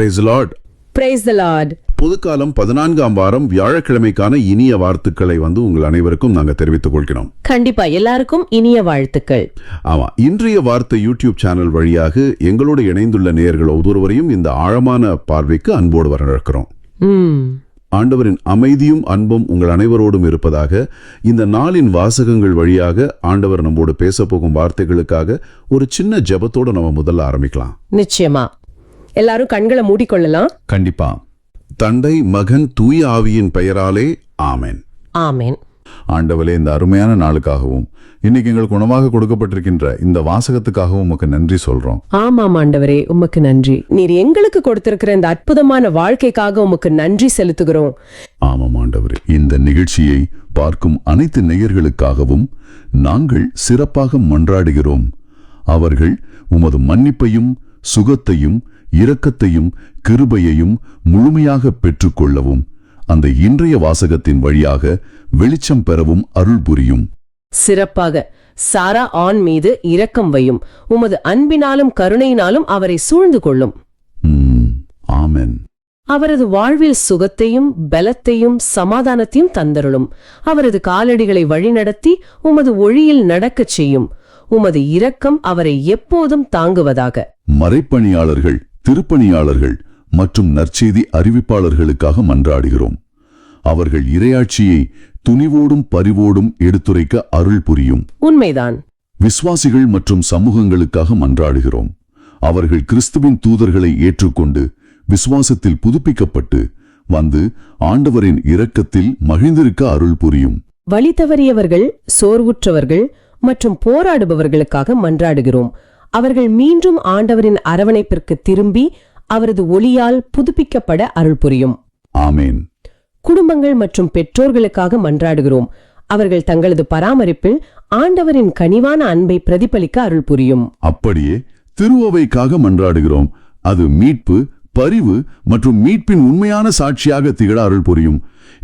Praise the Lord. Praise the Lord. பொதுக்காலம் 14ஆம் வாரம் வியாழக்கிழமைக்கான இனிய வாழ்த்துக்களை உங்கள் அனைவருக்கும் நாங்கள் தெரிவித்துக் கொள்கிறோம். கண்டிப்பா எல்லாருக்கும் இனிய வாழ்த்துக்கள். ஆமா, இன்றைய வார்த்தை யூடியூப் சேனல் வழியாக எங்களோடு இணைந்துள்ள நேயர்கள் ஒவ்வொருவரையும் இந்த ஆழமான பார்வைக்கு அன்போடு வரவேற்கிறோம். ஆண்டவரின் அமைதியும் அன்பும் உங்கள் அனைவரோடும் இருப்பதாக. இந்த நாளின் வாசகங்கள் வழியாக ஆண்டவர் நம்மோடு பேச போகும் வார்த்தைகளுக்காக ஒரு சின்ன ஜெபத்தோடு நம்ம முதல்ல ஆரம்பிக்கலாம். நிச்சயமா எல்லாரும் கண்களை மூடிக்கொள்ளலாம். கண்டிப்பா. தந்தை, மகன், தூய ஆவியின் பெயராலே ஆமென். ஆமென். ஆண்டவரே, இந்த அருமையான நாளுக்காகவும் இன்னைக்கு எங்களுக்கு உணவாக கொடுக்கப்பட்டிருக்கின்ற இந்த வாசகத்துக்காகவும் உமக்கு நன்றி சொல்றோம். ஆமாம் ஆண்டவரே, உமக்கு நன்றி. நீர் எங்களுக்கு கொடுத்திருக்கிற இந்த அற்புதமான வாழ்க்கைக்காக உமக்கு நன்றி செலுத்துகிறோம். ஆமாம் ஆண்டவரே, இந்த நிகழ்ச்சியை பார்க்கும் அனைத்து நேயர்களுக்காகவும் நாங்கள் சிறப்பாக மன்றாடுகிறோம். அவர்கள் உமது மன்னிப்பையும் சுகத்தையும் இரக்கத்தையும் கிருபையையும் முழுமையாக பெற்றுக்கொள்ளவும் அந்த இன்றைய வாசகத்தின் வழியாக வெளிச்சம் பெறவும் அருள் புரியும். சிறப்பாக சாரா ஆண் மீது இரக்கம் வையும், உமது அன்பினாலும் கருணையினாலும் அவரை சூழ்ந்து கொள்ளும். ஆமென். அவரது வாழ்வில் சுகத்தையும் பலத்தையும் சமாதானத்தையும் தந்தருளும். அவரது காலடிகளை வழிநடத்தி உமது ஒளியில் நடக்கச் செய்யும். உமது இரக்கம் அவரை எப்போதும் தாங்குவதாக. மறைப்பணியாளர்கள், திருப்பணியாளர்கள் மற்றும் நற்செய்தி அறிவிப்பாளர்களுக்காக மன்றாடுகிறோம். அவர்கள் இறையாட்சியை துணிவோடும் பரிவோடும் எடுத்துரைக்க அருள் புரியும். உண்மைதான். விசுவாசிகள் மற்றும் சமூகங்களுக்காக மன்றாடுகிறோம். அவர்கள் கிறிஸ்துவின் தூதர்களை ஏற்றுக்கொண்டு விசுவாசத்தில் புதுப்பிக்கப்பட்டு வந்து ஆண்டவரின் இரக்கத்தில் மகிழ்ந்திருக்க அருள் புரியும். வழி தவறியவர்கள், சோர்வுற்றவர்கள் மற்றும் போராடுபவர்களுக்காக மன்றாடுகிறோம். அவர்கள் மீண்டும் ஆண்டவரின் அரவணைப்பிற்கு திரும்பி அவரது ஒளியால் புதுப்பிக்கப்பட அருள் புரியும். ஆமேன். குடும்பங்கள் மற்றும் பெற்றோர்களுக்காக மன்றாடுகிறோம். அவர்கள் தங்களது பராமரிப்பில் ஆண்டவரின் கனிவான அன்பை பிரதிபலிக்க அருள் புரியும். அப்படியே திருவவைக்காக மன்றாடுகிறோம். அது மீட்பு, பரிவு மற்றும் மீட்பின் உண்மையான சாட்சியாக திகழ அருள் புரியும்.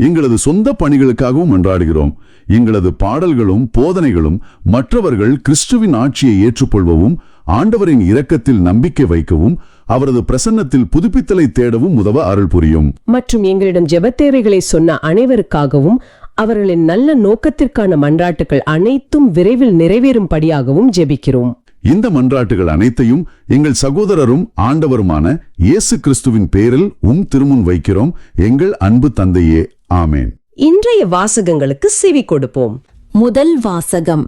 எங்களது சொந்த பணிகளுக்காகவும் மன்றாடுகிறோம். எங்களது பாடல்களும் போதனைகளும் மற்றவர்கள் கிறிஸ்துவின் ஆட்சியை ஏற்றுக்கொள்வவும் ஆண்டவரின் இரக்கத்தில் நம்பிக்கை வைக்கவும் அவரது பிரசன்னத்தில் புதுப்பித்தலை தேடவும் உதவ அருள் புரியும். மற்றும் எங்களிடம் ஜெபத்தேவைகளை சொன்ன அனைவருக்காகவும் அவர்களின் நல்ல நோக்கத்திற்கான மன்றாட்டுகள் அனைத்தும் விரைவில் நிறைவேறும்படியாகவும் ஜெபிக்கிறோம். இந்த மன்றாட்டுகள் அனைத்தையும் எங்கள் சகோதரரும் ஆண்டவருமான இயேசு கிறிஸ்துவின் பேரில் திருமுன் வைக்கிறோம். எங்கள் அன்பு தந்தையே, ஆமேன். இன்றைய வாசகங்களுக்கு செவி கொடுப்போம். முதல் வாசகம்.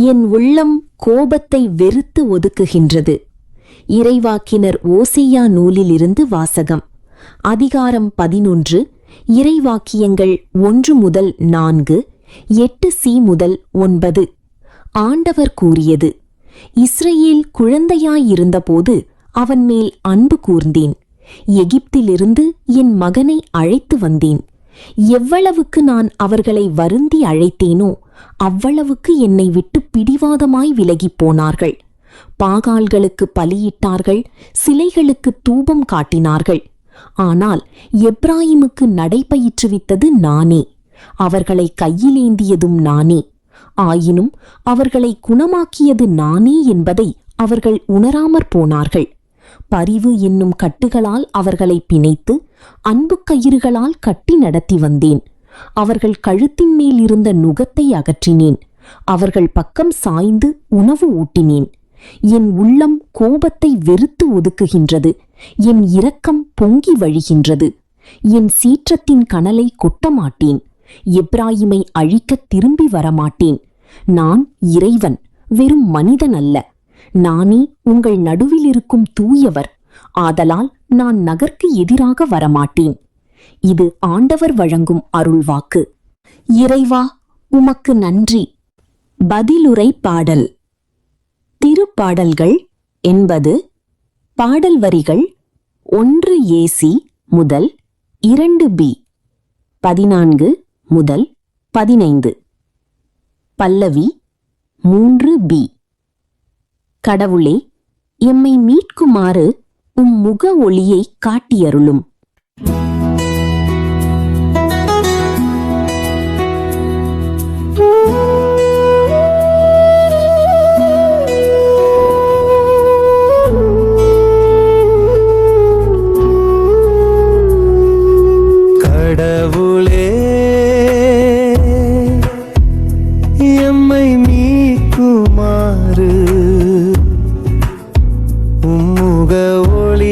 என் உள்ளம் கோபத்தை வெறுத்து ஒதுக்குகின்றது. இறைவாக்கினர் ஓசையா நூலிலிருந்து வாசகம். அதிகாரம் 11, இறைவாக்கியங்கள் 1 முதல் 4, 8c முதல் 9. ஆண்டவர் கூறியது: இஸ்ரவேல் குழந்தையாயிருந்தபோது அவன் மேல் அன்பு கூர்ந்தேன். எகிப்திலிருந்து என் மகனை அழைத்து வந்தேன். எவ்வளவுக்கு நான் அவர்களை வருந்தி அழைத்தேனோ அவ்வளவுக்கு என்னை விட்டு பிடிவாதமாய் விலகிப் போனார்கள். பாகால்களுக்கு பலியிட்டார்கள், சிலைகளுக்கு தூபம் காட்டினார்கள். ஆனால் எப்ராயிமுக்கு நடைபயிற்றுவித்தது நானே, அவர்களை கையிலேந்தியதும் நானே. ஆயினும் அவர்களை குணமாக்கியது நானே என்பதை அவர்கள் உணராமற் போனார்கள். பரிவு என்னும் கட்டுகளால் அவர்களை பிணைத்து அன்பு கயிறுகளால் கட்டி நடத்தி வந்தேன். அவர்கள் கழுத்தின் மேல் இருந்த நுகத்தை அகற்றினேன். அவர்கள் பக்கம் சாய்ந்து உணவு ஊட்டினேன். என் உள்ளம் கோபத்தை வெறுத்து ஒதுக்குகின்றது. என் இரக்கம் பொங்கி வழிகின்றது. என் சீற்றத்தின் கனலை கொட்டமாட்டேன். எப்ராயிமை அழிக்க திரும்பி வரமாட்டேன். நான் இறைவன், வெறும் மனிதன் அல்ல. நானே உங்கள் நடுவில் இருக்கும் தூயவர். ஆதலால் நான் நகர்க்கு எதிராக வரமாட்டேன். இது ஆண்டவர் வழங்கும் அருள்வாக்கு. இறைவா, உமக்கு நன்றி. பதிலுரை பாடல். திருப்பாடல்கள் 80. பாடல் வரிகள் 1ac முதல் 2b, 14 முதல் 15. பல்லவி 3b. கடவுளே, எம்மை மீட்குமாறு முக ஒளியை காட்டியருளும்.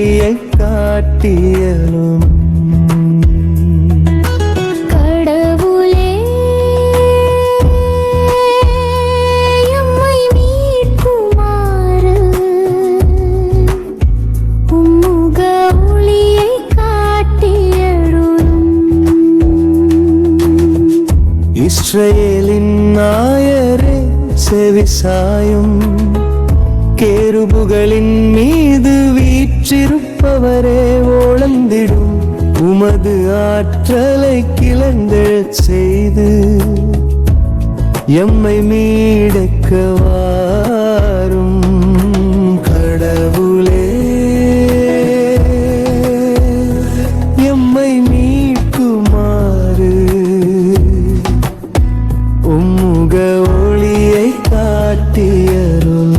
ஒளியை காட்டியலும் கடவுளே எம்மை மீட்குமாறு உம்முக ஒளியை காட்டியருளும். இஸ்ரவேலின் நாயரே செவிசாயும், கேருபுகளின் மீது வீற்றிருப்பவரே ஓளந்திடும். உமது ஆற்றலை கிளந்தெழச் செய்து எம்மை மீடக்க வாரும். கடவுளே எம்மை மீட்குமாறு உம்முக ஒளியை காட்டியருளும்.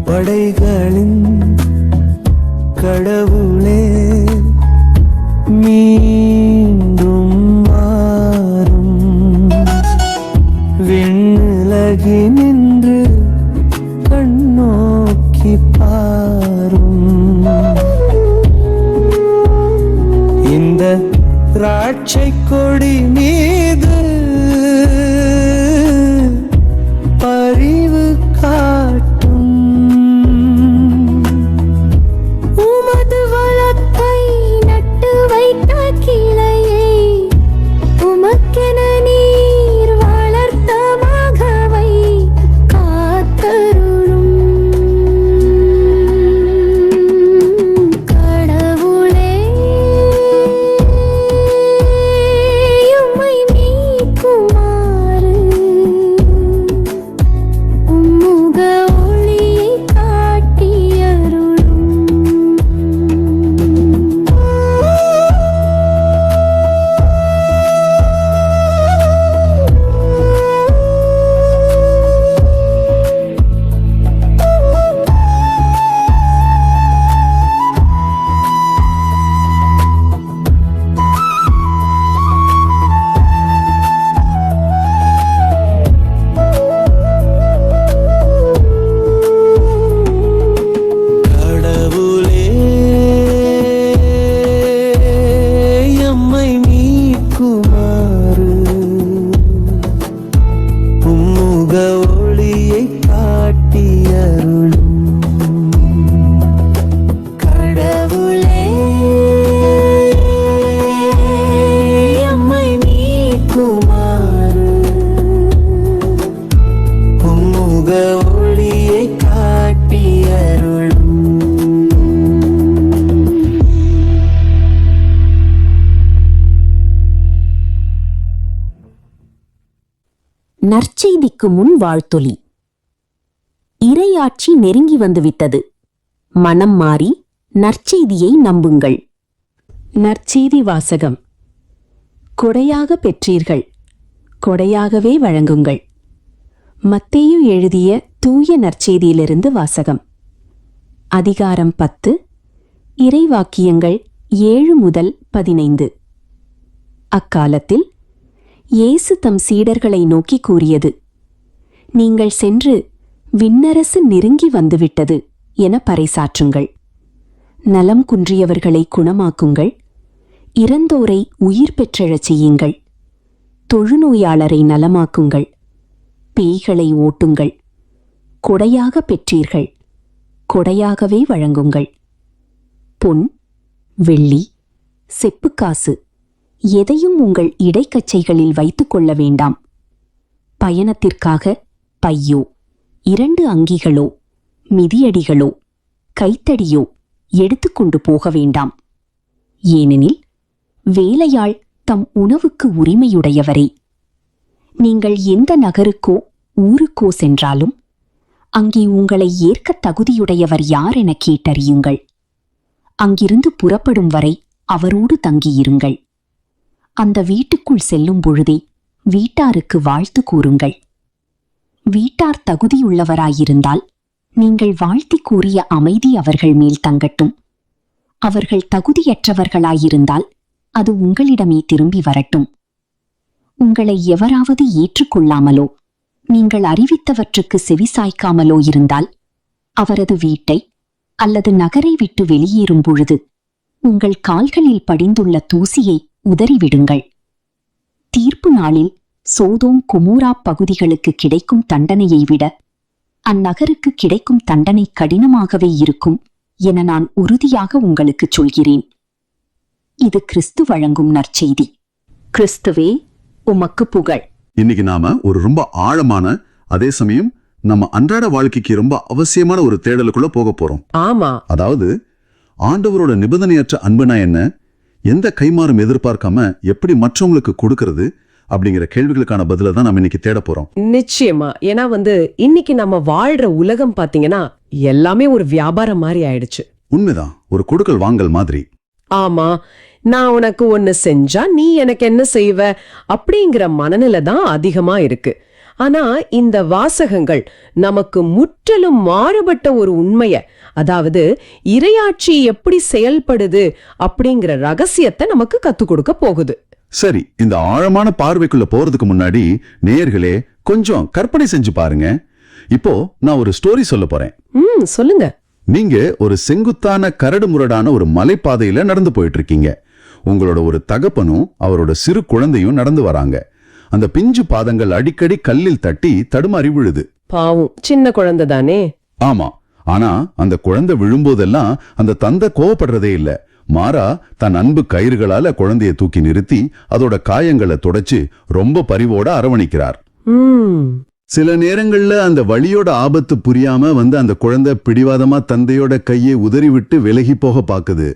படைகளின் கடவுளே மீண்டும் மாறும். விண்ணுலகி நின்று கண்ணோக்கி பாரும். இந்த திராட்சை கொடி மீது பரிவு காட்டும். உமது வலத்தை நட்டு வைத்த கிளையை உமக்கென நீர் வளர்த்த மகவை காத்தருளும். கடவுளே எம்மை மீட்குமாறு உம்முக ஒளியை காட்டியருளும். கடவுளே எம்மை மீட்குமாறு உம்முக ஒளியை காட்டியருளும். கடவுளே எம்மை மீட்குமாறு உம்முக ஒளியை காட்டியருளும். நற்செய்திக்கு முன் வாழ்த்தொலி. இறையாட்சி நெருங்கி வந்துவிட்டது. மனம் மாறி நற்செய்தியை நம்புங்கள். நற்செய்தி வாசகம். கொடையாக பெற்றீர்கள், கொடையாகவே வழங்குங்கள். மத்தேயு எழுதிய தூய நற்செய்தியிலிருந்து வாசகம். அதிகாரம் 10, இறைவாக்கியங்கள் 7 முதல் 15. அக்காலத்தில் இயேசு தம் சீடர்களை நோக்கி கூறியது, நீங்கள் சென்று விண்ணரசு நெருங்கி வந்துவிட்டது என பறைசாற்றுங்கள். நலம் குன்றியவர்களை குணமாக்குங்கள். இறந்தோரை உயிர் பெற்றெழச் செய்யுங்கள். தொழுநோயாளரை நலமாக்குங்கள். பேய்களை ஓட்டுங்கள். கொடையாக பெற்றீர்கள், கொடையாகவே வழங்குங்கள். பொன், வெள்ளி, செப்புக்காசு எதையும் உங்கள் இடைக்கச்சைகளில் வைத்துக் கொள்ள வேண்டாம். பயணத்திற்காக பையோ, 2 அங்கிகளோ, மிதியடிகளோ, கைத்தடியோ எடுத்துக்கொண்டு போக வேண்டாம். ஏனெனில் வேலையாள் தம் உணவுக்கு உரிமையுடையவரே. நீங்கள் எந்த நகருக்கோ ஊருக்கோ சென்றாலும் அங்கே உங்களை ஏற்க தகுதியுடையவர் யார் என கேட்டறியுங்கள். அங்கிருந்து புறப்படும் வரை அவரோடு தங்கியிருங்கள். அந்த வீட்டுக்குள் செல்லும் பொழுதே வீட்டாருக்கு வாழ்த்து கூறுங்கள். வீட்டார் தகுதியுள்ளவராயிருந்தால் நீங்கள் வாழ்த்தி கூறிய அமைதி அவர்கள் மேல் தங்கட்டும். அவர்கள் தகுதியற்றவர்களாயிருந்தால் அது உங்களிடமே திரும்பி வரட்டும். உங்களை எவராவது ஏற்றுக்கொள்ளாமலோ நீங்கள் அறிவித்தவற்றுக்கு செவிசாய்க்காமலோ இருந்தால் அவரது வீட்டை அல்லது நகரை விட்டு வெளியேறும் பொழுது உங்கள் கால்களில் படிந்துள்ள தூசியை உதறிவிடுங்கள். தீர்ப்பு நாளில் சோதோம் குமோரா பகுதிகளுக்கு கிடைக்கும் தண்டனையை விட அந்நகருக்கு கிடைக்கும் தண்டனை கடினமாகவே இருக்கும் என நான் உறுதியாக உங்களுக்கு சொல்கிறேன். இது கிறிஸ்து வழங்கும் நற்செய்தி. கிறிஸ்துவே உமக்கு புகழ். இன்னைக்கு நாம ஒரு ரொம்ப ஆழமான, அதே சமயம் நம்ம அன்றாட வாழ்க்கைக்கு ரொம்ப அவசியமான ஒரு தேடலுக்குள்ள போக போறோம். ஆமா, அதாவது ஆண்டவரோட நிபந்தனையற்ற அன்புனா என்ன, எந்த கைமாறும் எதிர்பார்க்காம எப்படி மற்றவங்களுக்கு கொடுக்கறது அப்படிங்கிற கேள்விகளுக்கான பதில தான் நம்ம இன்னைக்கு தேட போறோம். நிச்சயமா. ஏன்னா இன்னைக்கு நம்ம வாழ்ற உலகம் பாத்தீங்கன்னா எல்லாமே ஒரு வியாபாரம் மாதிரி ஆயிடுச்சு. உண்மைதான், ஒரு கொடுக்கல் வாங்கல் மாதிரி. ஆமா, நான் உனக்கு ஒன்னு செஞ்சா நீ எனக்கு என்ன செய்வ அப்படிங்கிற மனநிலை தான் அதிகமா இருக்கு. ஆனா இந்த வாசகங்கள் நமக்கு முற்றிலும் மாறுபட்ட ஒரு உண்மைய, அதாவது இறையாட்சி எப்படி செயல்படுது அப்படிங்கிற ரகசியத்தை நமக்கு கத்துக் கொடுக்க போகுது. சரி, இந்த ஆழமான பார்வைக்குள்ள போறதுக்கு முன்னாடி நேயர்களே கொஞ்சம் கற்பனை செஞ்சு பாருங்க. இப்போ நான் ஒரு ஸ்டோரி சொல்ல போறேன். சொல்லுங்க. நீங்க ஒரு செங்குத்தான கரடு முரடான ஒரு மலைப்பாதையில நடந்து போயிட்டு இருக்கீங்க. உங்களோட ஒரு தகப்பனும் அவரோட சிறு குழந்தையும் நடந்து வராங்க. அந்த பிஞ்சு பாதங்கள் அடிக்கடி கல்லில் தட்டி தடுமாறி விழுது. பாவம், சின்ன குழந்தை தானே. ஆமா, ஆனா அந்த குழந்தை விழும்போதெல்லாம் அந்த தந்தை கோவப்படுறதே இல்ல. மாறா தன் அன்பு கயிறுகளால குழந்தைய தூக்கி நிறுத்தி அதோட காயங்களை துடைச்சு ரொம்ப பரிவோட அரவணைக்கிறார். சில நேரங்கள்ல அந்த வலியோட ஆபத்து புரியாம அந்த குழந்தை பிடிவாதமா தந்தையோட கையை உதறி விட்டு விலகி போக பாக்குது.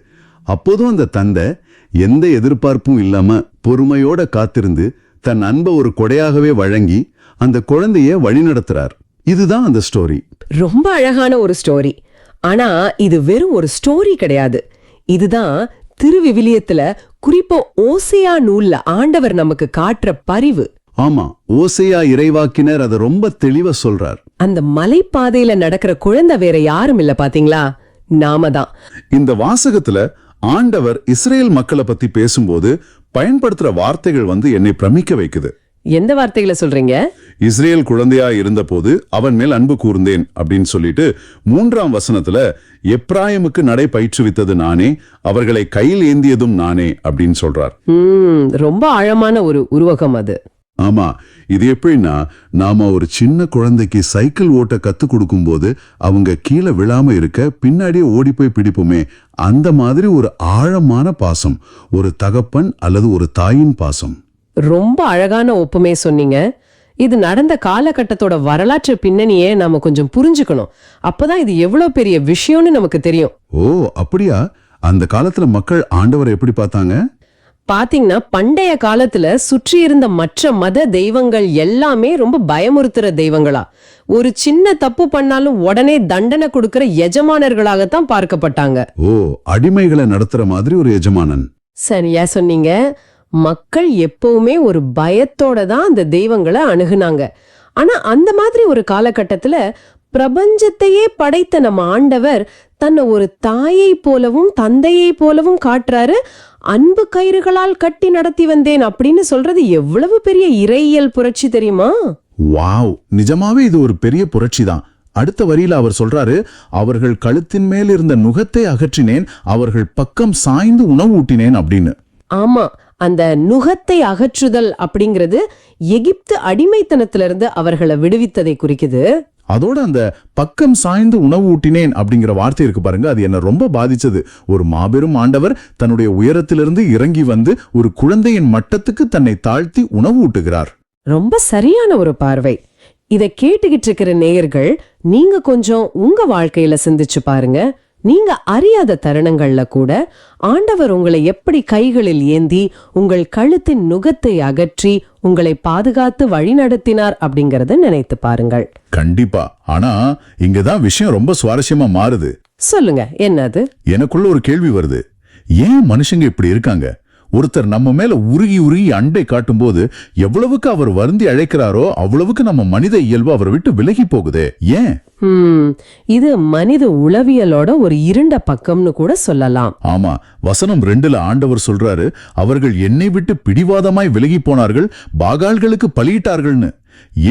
அப்போதும் அந்த தந்தை எந்த எதிர்பார்ப்பும் இல்லாம பொறுமையோட காத்திருந்து தன் அன்பை ஒரு கொடையாகவே வழங்கி அந்த குழந்தைய வழிநடத்துறார். இதுதான் அந்த ஸ்டோரி. ரொம்ப அழகான ஒரு ஸ்டோரி. ஆனா இது வெறும் ஒரு ஸ்டோரி கிடையாது. இதுதான் திருவிவிலியத்துல, குறிப்பா ஓசையா நூல்ல ஆண்டவர் நமக்கு காட்டுற பரிவு. ஆமா, ஓசையா இறைவாக்கினர் அதை ரொம்ப தெளிவா சொல்றார். அந்த மலைப்பாதையில நடக்கிற குழந்தை வேற யாரும் இல்ல, பாத்தீங்களா, நாம தான். இந்த வாசகத்துல ஆண்டவர் இஸ்ரேல் மக்களை பத்தி பேசும்போது பயன்படுத்துற வார்த்தைகள் என்னை பிரமிக்க வைக்குது. எந்த வார்த்தைகளை சொல்றீங்க? இஸ்ரேல் குழந்தையா இருந்த போது அவன் மேல் அன்பு கூர்ந்தேன் அப்படின்னு சொல்லிட்டு 3ஆம் வசனத்துல எப்ராயிமுக்கு நடை பயிற்றுவித்தது நானே, அவர்களை கையில் ஏந்தியதும் நானே அப்படின்னு சொல்றார். ரொம்ப ஆழமான ஒரு உருவகம் அது. ஆமா, இது எப்படின்னா, நாம ஒரு சின்ன குழந்தைக்கு சைக்கிள் ஓட்ட கத்து கொடுக்கும் போது அவங்க கீழே விழாம இருக்க பின்னாடியே ஓடி போய் பிடிப்போமே, அந்த மாதிரி ஒரு ஆழமான பாசம், ஒரு தகப்பன் அல்லது ஒரு தாயின் பாசம். ரொம்ப அழகான ஒப்புமே சொன்னீங்க. இது நடந்த காலகட்டத்தோட வரலாற்று பின்னணியே நாம கொஞ்சம் புரிஞ்சுக்கணும். அப்பதான் இது எவ்வளவு பெரிய விஷயம்னு நமக்கு தெரியும். ஓ அப்படியா? அந்த காலத்துல மக்கள் ஆண்டவரை எப்படி பார்த்தாங்க? பாத்தீங்கன்னா பண்டைய காலத்துல சுற்றி இருந்த மற்ற மத தெய்வங்கள் எல்லாமே ரொம்ப பயமுறுத்துற தெய்வங்களா, ஒரு சின்ன தப்பு பண்ணாலும் உடனே தண்டனை கொடுக்கிற எஜமானர்களாகத்தான் பார்க்கப்பட்டாங்க. ஓ, அடிமைகளை நடத்துற மாதிரி ஒரு எஜமானன். சரியா சொன்னீங்க. மக்கள் எப்பவுமே ஒரு பயத்தோட தான் அந்த தெய்வங்களை அணுகுனாங்க. ஆனா அந்த மாதிரி ஒரு காலகட்டத்துல பிரபஞ்சத்தையே படைத்த நம்ம ஆண்டவர் தன்னை ஒரு தாயை போலவும் தந்தையை போலவும் காட்டுறாரு. அன்பு கயிறுகளால் கட்டி நடத்தி வந்தேன் அப்படின்னு சொல்றது எவ்வளவு பெரிய இறையியல் புரட்சி தெரியுமா? வாவ், நிஜமாவே இது ஒரு பெரிய புரட்சி தான். அடுத்த வரியில அவர் சொல்றாரு, அவர்கள் கழுத்தின் மேல் இருந்த நுகத்தை அகற்றினேன், அவர்கள் பக்கம் சாய்ந்து உணவு ஊட்டினேன் அப்படின்னு. ஆமா, அந்த நுகத்தை அகற்றுதல் அப்படிங்கிறது எகிப்து அடிமைத்தனத்திலிருந்து அவர்களை விடுவித்ததை குறிக்குது. அதோட அந்த பக்கம் சாய்ந்து உணவு ஊட்டினேன் அப்படிங்கிற வார்த்தை இருக்கு பாருங்க, அது என்ன ரொம்ப பாதிச்சது. ஒரு மாபெரும் ஆண்டவர் தன்னுடைய உயரத்திலிருந்து இறங்கி ஒரு குழந்தையின் மட்டத்துக்கு தன்னை தாழ்த்தி உணவு ஊட்டுகிறார். ரொம்ப சரியான ஒரு பார்வை. இதை கேட்டுக்கிட்டு இருக்கிற நேயர்கள், நீங்க கொஞ்சம் உங்க வாழ்க்கையில சிந்திச்சு பாருங்க. நீங்க அறியாத தருணங்கள்ல கூட ஆண்டவர் உங்களை எப்படி கைகளில் ஏந்தி உங்கள் கழுத்தின் நுகத்தை அகற்றி உங்களை பாதுகாத்து வழி நடத்தினார் அப்படிங்கறத நினைத்து பாருங்கள். கண்டிப்பா. ஆனா இங்கதான் விஷயம் ரொம்ப சுவாரஸ்யமா மாறுது. சொல்லுங்க, என்னது? எனக்குள்ள ஒரு கேள்வி வருது. ஏன் மனுஷங்க இப்படி இருக்காங்க? ஒருத்தர் நம்ம மேல உருகி உருகி அண்டை காட்டும்போது எவ்வளவுக்கு அவர் வருந்தி அழைக்கிறாரோ அவ்வளவுக்கு நம்ம மனித இயல்பு அவரை விட்டு விலகி போகுதே, ஏன்? இது மனித உளவியலோட ஒரு இருண்ட பக்கம்னு கூட சொல்லலாம். ஆமா, வசனம் 2ல ஆண்டவர் சொல்றாரு, அவர்கள் என்னை விட்டு பிடிவாதமாய் விலகி போனார்கள், பாகால்களுக்கு பலியிட்டார்கள்னு.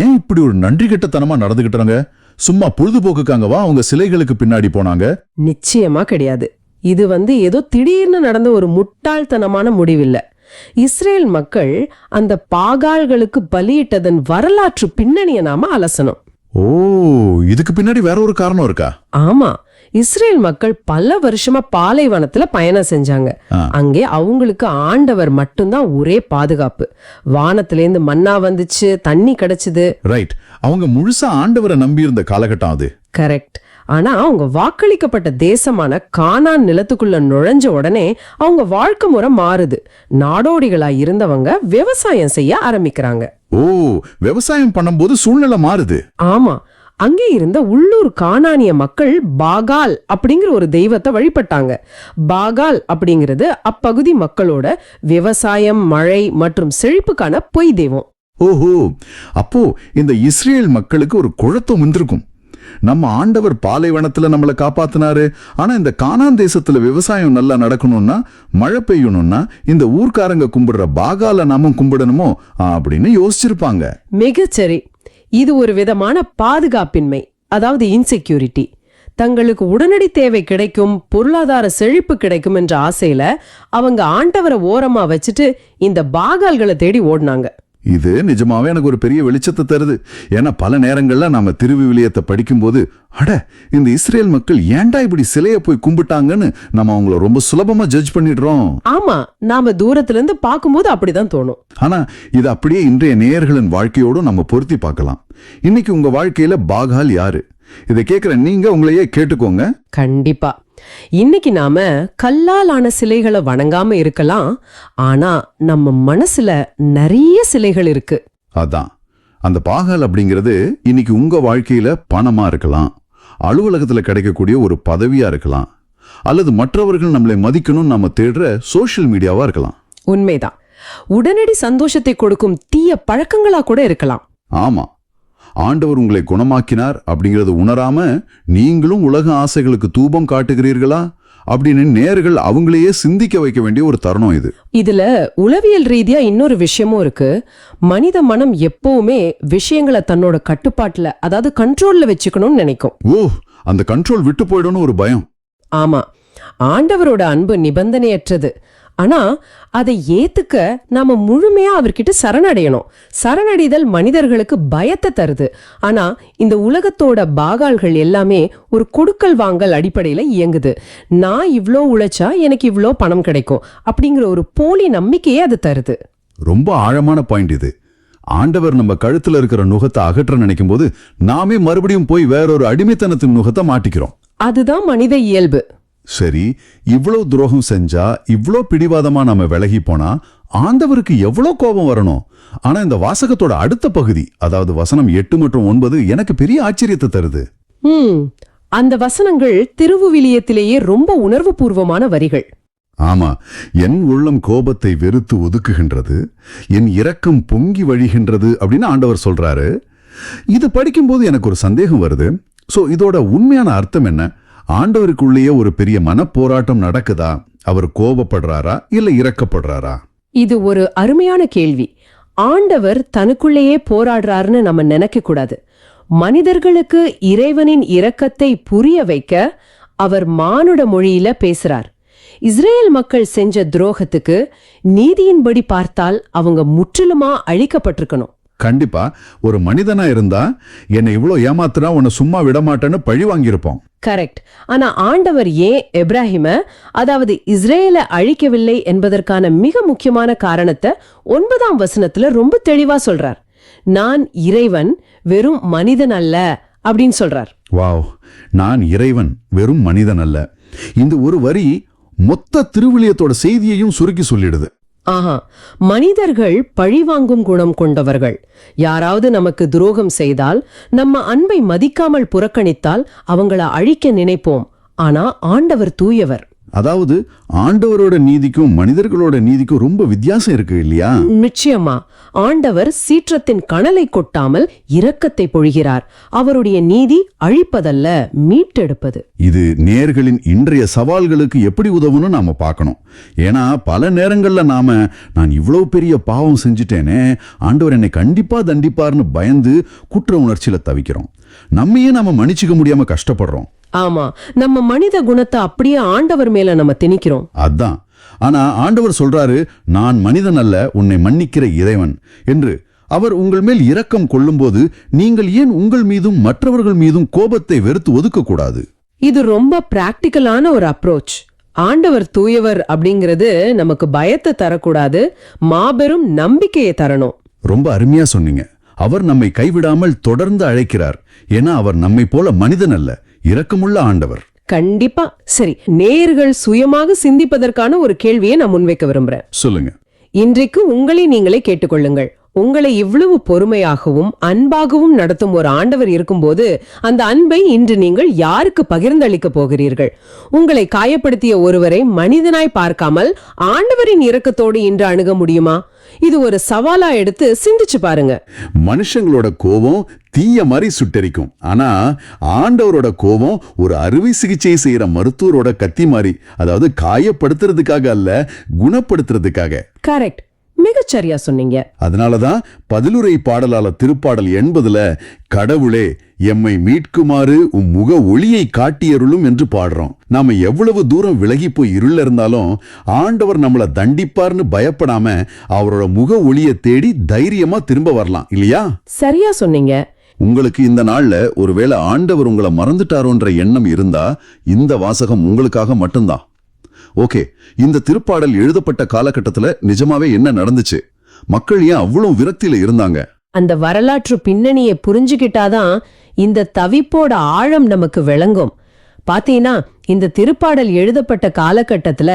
ஏன் இப்படி ஒரு நன்றி கெட்டத்தனமா நடந்துகிட்டாங்க? சும்மா பொழுதுபோக்குக்காகவா அவங்க சிலைகளுக்கு பின்னாடி போனாங்க? நிச்சயமா கிடையாது. இது ஏதோ திடீர்னு நடந்த ஒரு முட்டாள்தனமான முடிவில்ல. இஸ்ரேல் மக்கள் அந்த பாகால்களுக்கு பலியிட்டதன் வரலாற்று பின்னணியை நாம அலசணும். ஓ, இதுக்கு பின்னாடி வேற ஒரு காரணம் இருக்கா? ஆமா, இஸ்ரேல் மக்கள் பல வருஷமா பாலைவனத்துல பயணம் செஞ்சாங்க. அங்கே அவங்களுக்கு ஆண்டவர் மட்டும்தான் ஒரே பாதுகாப்பு. வானத்திலேருந்து மன்னா வந்துச்சு, தண்ணி கிடைச்சது. ரைட், அவங்க முழுசா ஆண்டவரை நம்பி இருந்த காலகட்டம் அது. கரெக்ட். ஆனா அவங்க வாக்களிக்கப்பட்ட தேசமான கானான் நிலத்துக்குள்ள நுழைஞ்ச உடனே அவங்க வாழ்க்கை முறை மாறுது. நாடோடிகளா இருந்தவங்க விவசாயம் செய்ய ஆரம்பிக்கிறாங்க. ஓ, விவசாயம் பண்ணும்போது சூழ்நிலை மாறுது. ஆமா, அங்கே இருந்த உள்ளூர் கானானிய மக்கள் பாகால் அப்படிங்கிற ஒரு தெய்வத்தை வழிபட்டாங்க. பாகால் அப்படிங்கிறது அப்பகுதி மக்களோட விவசாயம், மழை மற்றும் செழிப்புக்கான பொய் தெய்வம். ஓஹோ, அப்போ இந்த இஸ்ரேல் மக்களுக்கு ஒரு குழப்பம் வந்திருக்கும். நம்ம ஆண்டவர் பாலைவனத்துல நம்மளை காப்பாத்தினாரு, ஆனா இந்த கானான் தேசத்துல விவசாயம் நல்லா நடக்கணும்னா, மழை பெய்யணும்னா இந்த ஊர்க்காரங்க கும்பிடுற பாகால நாமும் கும்பிடணுமோ அப்படின்னு யோசிச்சிருப்பாங்க. மிகச்சரி. இது ஒரு விதமான பாதுகாப்பின்மை, அதாவது இன்செக்யூரிட்டி. தங்களுக்கு உடனடி தேவை கிடைக்கும், பொருளாதார செழிப்பு கிடைக்கும் என்ற ஆசையில அவங்க ஆண்டவரை ஓரமா வச்சுட்டு இந்த பாகால்களை தேடி ஓடினாங்க. இது நிஜமாவே எனக்கு ஒரு பெரிய வெளிச்சத்தை தருது. ஏன்னா பல நேரங்கள்ல நாம திருவிவிலியத்தை படிக்கும்போது, அட இந்த இஸ்ரேல் மக்கள் ஏன்டா இப்படி சிலைய போய் கும்பிட்டாங்கன்னு நம்ம அவங்கள ரொம்ப சுலபமா ஜட்ஜ் பண்ணிடுறோம். ஆமா, நாம தூரத்துல இருந்து பார்க்கும்போது அப்படிதான் தோணும். ஆனா இது அப்படியே இன்றைய நேயர்களின் வாழ்க்கையோடு நம்ம பொருத்தி பார்க்கலாம். இன்னைக்கு உங்க வாழ்க்கையில பாகால் யாரு? இதை கேட்கிற நீங்க உங்களையே கேட்டுக்கோங்க. கண்டிப்பா. இன்னைக்கு நாம கல்லால் ஆன சிலைகளை வணங்காம இருக்கலாம், ஆனா நம்ம மனசுல நிறைய சிலைகள் இருக்கு. அதான் அந்த பாகால் அப்படிங்கிறது இன்னைக்கு உங்க வாழ்க்கையில பணமா இருக்கலாம், அலுவலகத்துல கிடைக்கக்கூடிய ஒரு பதவியா இருக்கலாம், அல்லது மற்றவர்கள் நம்மளை மதிக்கணும் நம்ம தேடுற சோஷியல் மீடியாவா இருக்கலாம். உண்மைதான். உடனடி சந்தோஷத்தை கொடுக்கும் தீய பழக்கங்களா கூட இருக்கலாம். ஆமா, ஆண்டவர் உங்களை குணமாக்கினார் அப்படிங்கறது உணராம நீங்களும் உலக ஆசைகளுக்கு தூபம் காட்டுகிறீர்களா அப்படின்னு நேர்கள் அவங்களையே சிந்திக்க வைக்க வேண்டிய ஒரு தருணம் இது. இதுல உளவியல் ரீதியா இன்னொரு விஷயமும் இருக்கு. மனித மனம் எப்பவுமே விஷயங்களை தன்னோட கட்டுப்பாட்டுல, அதாவது கண்ட்ரோல்ல வச்சுக்கணும்னு நினைக்கும். ஓ, அந்த கண்ட்ரோல் விட்டு போயிடும்னு ஒரு பயம். ஆமா, ஆண்டவரோட அன்பு நிபந்தனையற்றது. ஆனா அதை ஏத்துக்க நாம முழுமையா அவர்கிட்ட சரணடையணும். சரணடைதல் மனிதர்களுக்கு பயத்தை தருது. ஆனா இந்த உலகத்தோட பாகால்கள் எல்லாமே ஒரு கொடுக்கல் வாங்கல் அடிப்படையில இயங்குது. நான் இவ்ளோ உழைச்சா எனக்கு இவ்ளோ பணம் கிடைக்கும் அப்படிங்கிற ஒரு போலி நம்பிக்கையே அது தருது. ரொம்ப ஆழமான பாயிண்ட் இது. ஆண்டவர் நம்ம கழுத்துல இருக்கிற நுகத்தை அகற்ற நினைக்கும் போது நாமே மறுபடியும் போய் வேறொரு அடிமைத்தனத்தின் நுகத்தை மாட்டிக்கிறோம். அதுதான் மனித இயல்பு. சரி, இவ்வளவு துரோகம் செஞ்சா, இவ்வளோ பிடிவாதமா நம்ம விலகி போனா ஆண்டவருக்கு எவ்வளோ கோபம் வரணும். ஆனா இந்த வாசகத்தோட அடுத்த பகுதி, அதாவது வசனம் 8 மற்றும் 9 எனக்கு பெரிய ஆச்சரியத்தை தருது. அந்த வசனங்கள் திருவுவிலியத்திலேயே ரொம்ப உணர்வு பூர்வமான வரிகள். ஆமா, என் உள்ளம் கோபத்தை வெறுத்து ஒதுக்குகின்றது, என் இரக்கம் பொங்கி வழிகின்றது அப்படின்னு ஆண்டவர் சொல்றாரு. இது படிக்கும்போது எனக்கு ஒரு சந்தேகம் வருது. சோ இதோட உண்மையான அர்த்தம் என்ன? ஆண்டவருக்குள்ளேயே ஒரு பெரிய மனப்போராட்டம் நடக்குதா? அவர் கோபப்படுறாரா இல்ல இரக்கப்படுறாரா? இது ஒரு அருமையான கேள்வி. ஆண்டவர் தனக்குள்ளேயே போராடுறாருன்னு நம்ம நினைக்க கூடாது. மனிதர்களுக்கு இறைவனின் இரக்கத்தை புரிய வைக்க அவர் மானுட மொழியில பேசுறார். இஸ்ரேல் மக்கள் செஞ்ச துரோகத்துக்கு நீதியின்படி பார்த்தால் அவங்க முற்றிலுமா அழிக்கப்பட்டிருக்கணும். கண்டிப்பா ஒரு மனிதனா இருந்தா என்னை இவ்வளவு ஏமாத்துனா உன்னை சும்மா விடமாட்டேன்னு பழி வாங்கியிருப்போம். கரெக்ட். ஆனா ஆண்டவர் ஏன் எப்ராஹிம, அதாவது இஸ்ரேலை அழிக்கவில்லை என்பதற்கான மிக முக்கியமான காரணத்தை 9ஆம் வசனத்துல ரொம்ப தெளிவா சொல்றார். நான் இறைவன், வெறும் மனிதன் அல்ல அப்படின்னு சொல்றார். வாவ், நான் இறைவன், வெறும் மனிதன் அல்ல. இந்த ஒரு வரி மொத்த திருவிலியத்தோட செய்தியையும் சுருக்கி சொல்லிடுது. ஆஹா, மனிதர்கள் பழிவாங்கும் குணம் கொண்டவர்கள். யாராவது நமக்கு துரோகம் செய்தால், நம்ம அன்பை மதிக்காமல் புறக்கணித்தால் அவங்கள அழிக்க நினைப்போம். ஆனா ஆண்டவர் தூயவர். அதாவது ஆண்டவரோட நீதிக்கும் மனிதர்களோட நீதிக்கும் ரொம்ப வித்தியாசம் இருக்கு இல்லையா? நிச்சயமா. ஆண்டவர் சீற்றத்தின் கனலை கொட்டாமல் இரக்கத்தை பொழிகிறார். அவருடைய நீதி அழிப்பதல்ல, மீட்டெடுப்பது. இது நேயர்களின் இன்றைய சவால்களுக்கு எப்படி உதவுன்னு நாம பார்க்கணும். ஏன்னா பல நேரங்கள்ல நான் இவ்வளவு பெரிய பாவம் செஞ்சுட்டேனே, ஆண்டவர் என்னை கண்டிப்பா தண்டிப்பார்னு பயந்து குற்ற உணர்ச்சியில தவிக்கிறோம். நம்மையே நாம மன்னிச்சுக்க முடியாம கஷ்டப்படுறோம். ஆமா, நம்ம மனித குணத்தை அப்படியே ஆண்டவர் மேல நம்ம திணிக்கிறோம். அதான். ஆனா ஆண்டவர் சொல்றாரு, நான் மனிதன் அல்ல, உன்னை மன்னிக்கிற இறைவன் என்று. அவர் உங்கள் மேல் இரக்கம் கொள்ளும்போது நீங்கள் ஏன் உங்கள் மீதும் மற்றவர்கள் மீதும் கோபத்தை வெறுத்து ஒதுக்க கூடாது? இது ரொம்ப பிராக்டிக்கலான ஒரு அப்ரோச். ஆண்டவர் தூயவர் அப்படிங்கிறது நமக்கு பயத்தை தரக்கூடாது, மாபெரும் நம்பிக்கையை தரணும். ரொம்ப அருமையா சொன்னீங்க. அவர் நம்மை கைவிடாமல் தொடர்ந்து அழைக்கிறார். ஏன்னா அவர் நம்மை போல மனிதன் அல்ல, இரக்கமுள்ள ஆண்டவர். கண்டிப்பா. சரி, நேயர்கள் சுயமாக சிந்திப்பதற்கான ஒரு கேள்வியை நான் முன்வைக்க விரும்புறேன். சொல்லுங்க. இன்றைக்கு உங்களை நீங்களே கேட்டுக்கொள்ளுங்கள். உங்களை இவ்வளவு பொறுமையாகவும் அன்பாகவும் நடத்தும் ஒரு ஆண்டவர் இருக்கும்போது அந்த அன்பை இன்று நீங்கள் யாருக்கு பகிர்ந்தளிக்க போகிறீர்கள்? உங்களை காயப்படுத்திய ஒருவரை மனிதனாய் பார்க்காமல் ஆண்டவரின் இரக்கத்தோடு இன்று அணுக முடியுமா? இது ஒரு சவாலா எடுத்து சிந்திச்சு பாருங்க. மனுஷங்களோட கோபம் தீய மாதிரி சுட்டரிக்கும். ஆனா ஆண்டவரோட கோபம் ஒரு அறுவை சிகிச்சை செய்யற மருத்துவரோட கத்தி மாதிரி. அதாவது காயப்படுத்துறதுக்காக அல்ல, குணப்படுத்துறதுக்காக. கரெக்ட், மிகச்சரியா சொன்னீங்க. அதனாலதான் பதிலுரை பாடலால திருப்பாடல் 80ல கடவுளே எம்மை மீட்குமாறு உம் முக ஒளியை காட்டியருளும் என்று பாடுறோம். நாம எவ்வளவு தூரம் விலகி போய் இருள இருந்தாலும் ஆண்டவர் நம்மள தண்டிப்பார்னு பயப்படாம அவரோட முக ஒளியை தேடி தைரியமா திரும்ப வரலாம் இல்லையா? சரியா சொன்னீங்க. உங்களுக்கு இந்த நாள்ல ஒருவேளை ஆண்டவர் உங்களை மறந்துட்டாரோன்ற எண்ணம் இருந்தா இந்த வாசகம் உங்களுக்காக மட்டும்தான். ஓகே, இந்த திருப்பாடல் எழுதப்பட்ட காலகட்டத்துல நிஜமாவே என்ன நடந்துச்சு? மக்கள் ஏன் அவ்வளவு விரக்தியில இருந்தாங்க? அந்த வரலாற்று பின்னணியை புரிஞ்சுக்கிட்டாதான் இந்த தவிப்போட ஆழம் நமக்கு விளங்கும். பாத்தீங்கன்னா, இந்த திருப்பாடல் எழுதப்பட்ட காலகட்டத்துல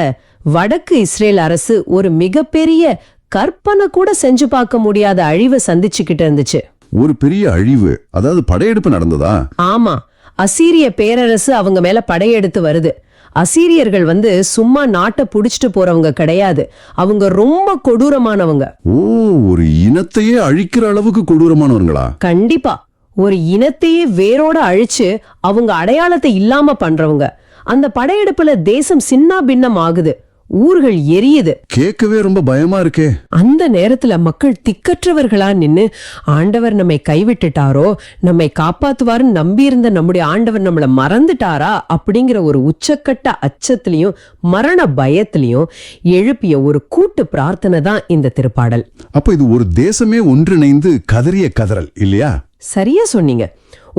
வடக்கு இஸ்ரேல் அரசு ஒரு மிகப்பெரிய கற்பனை கூட செஞ்சு பார்க்க முடியாத அழிவை சந்திச்சுக்கிட்டு இருந்துச்சு. ஒரு பெரிய அழிவு, அதாவது படையெடுப்பு நடந்ததா? ஆமா, அசீரிய பேரரசு அவங்க மேல படையெடுத்து வருது. அசீரியர்கள் சும்மா நாட்டை புடிச்சிட்டு போறவங்க கிடையாது, அவங்க ரொம்ப கொடூரமானவங்க. ஓ, ஒரு இனத்தையே அழிக்கிற அளவுக்கு கொடூரமானவங்களா? கண்டிப்பா, ஒரு இனத்தையே வேரோட அழிச்சு அவங்க அடையாளத்தை இல்லாம பண்றவங்க. அந்த படையெடுப்புல தேசம் சின்ன பின்னம் ஆகுது, ஊர்கள் எரியுது. கேட்கவே ரொம்ப பயமா இருக்கே. அந்த நேரத்துல மக்கள் திக்கற்றவர்களா நின்னு, ஆண்டவர் நம்மை கைவிட்டுட்டாரோ, நம்மை காப்பாத்துவாருன்னு நம்பியிருந்த நம்முடைய ஆண்டவர் நம்மள மறந்துட்டாரா அப்படிங்கிற ஒரு உச்சக்கட்ட அச்சத்திலையும் மரண பயத்திலையும் எழுப்பிய ஒரு கூட்டு பிரார்த்தனை தான் இந்த திருப்பாடல். அப்ப இது ஒரு தேசமே ஒன்றிணைந்து கதறிய கதறல் இல்லையா? சரியா சொன்னீங்க.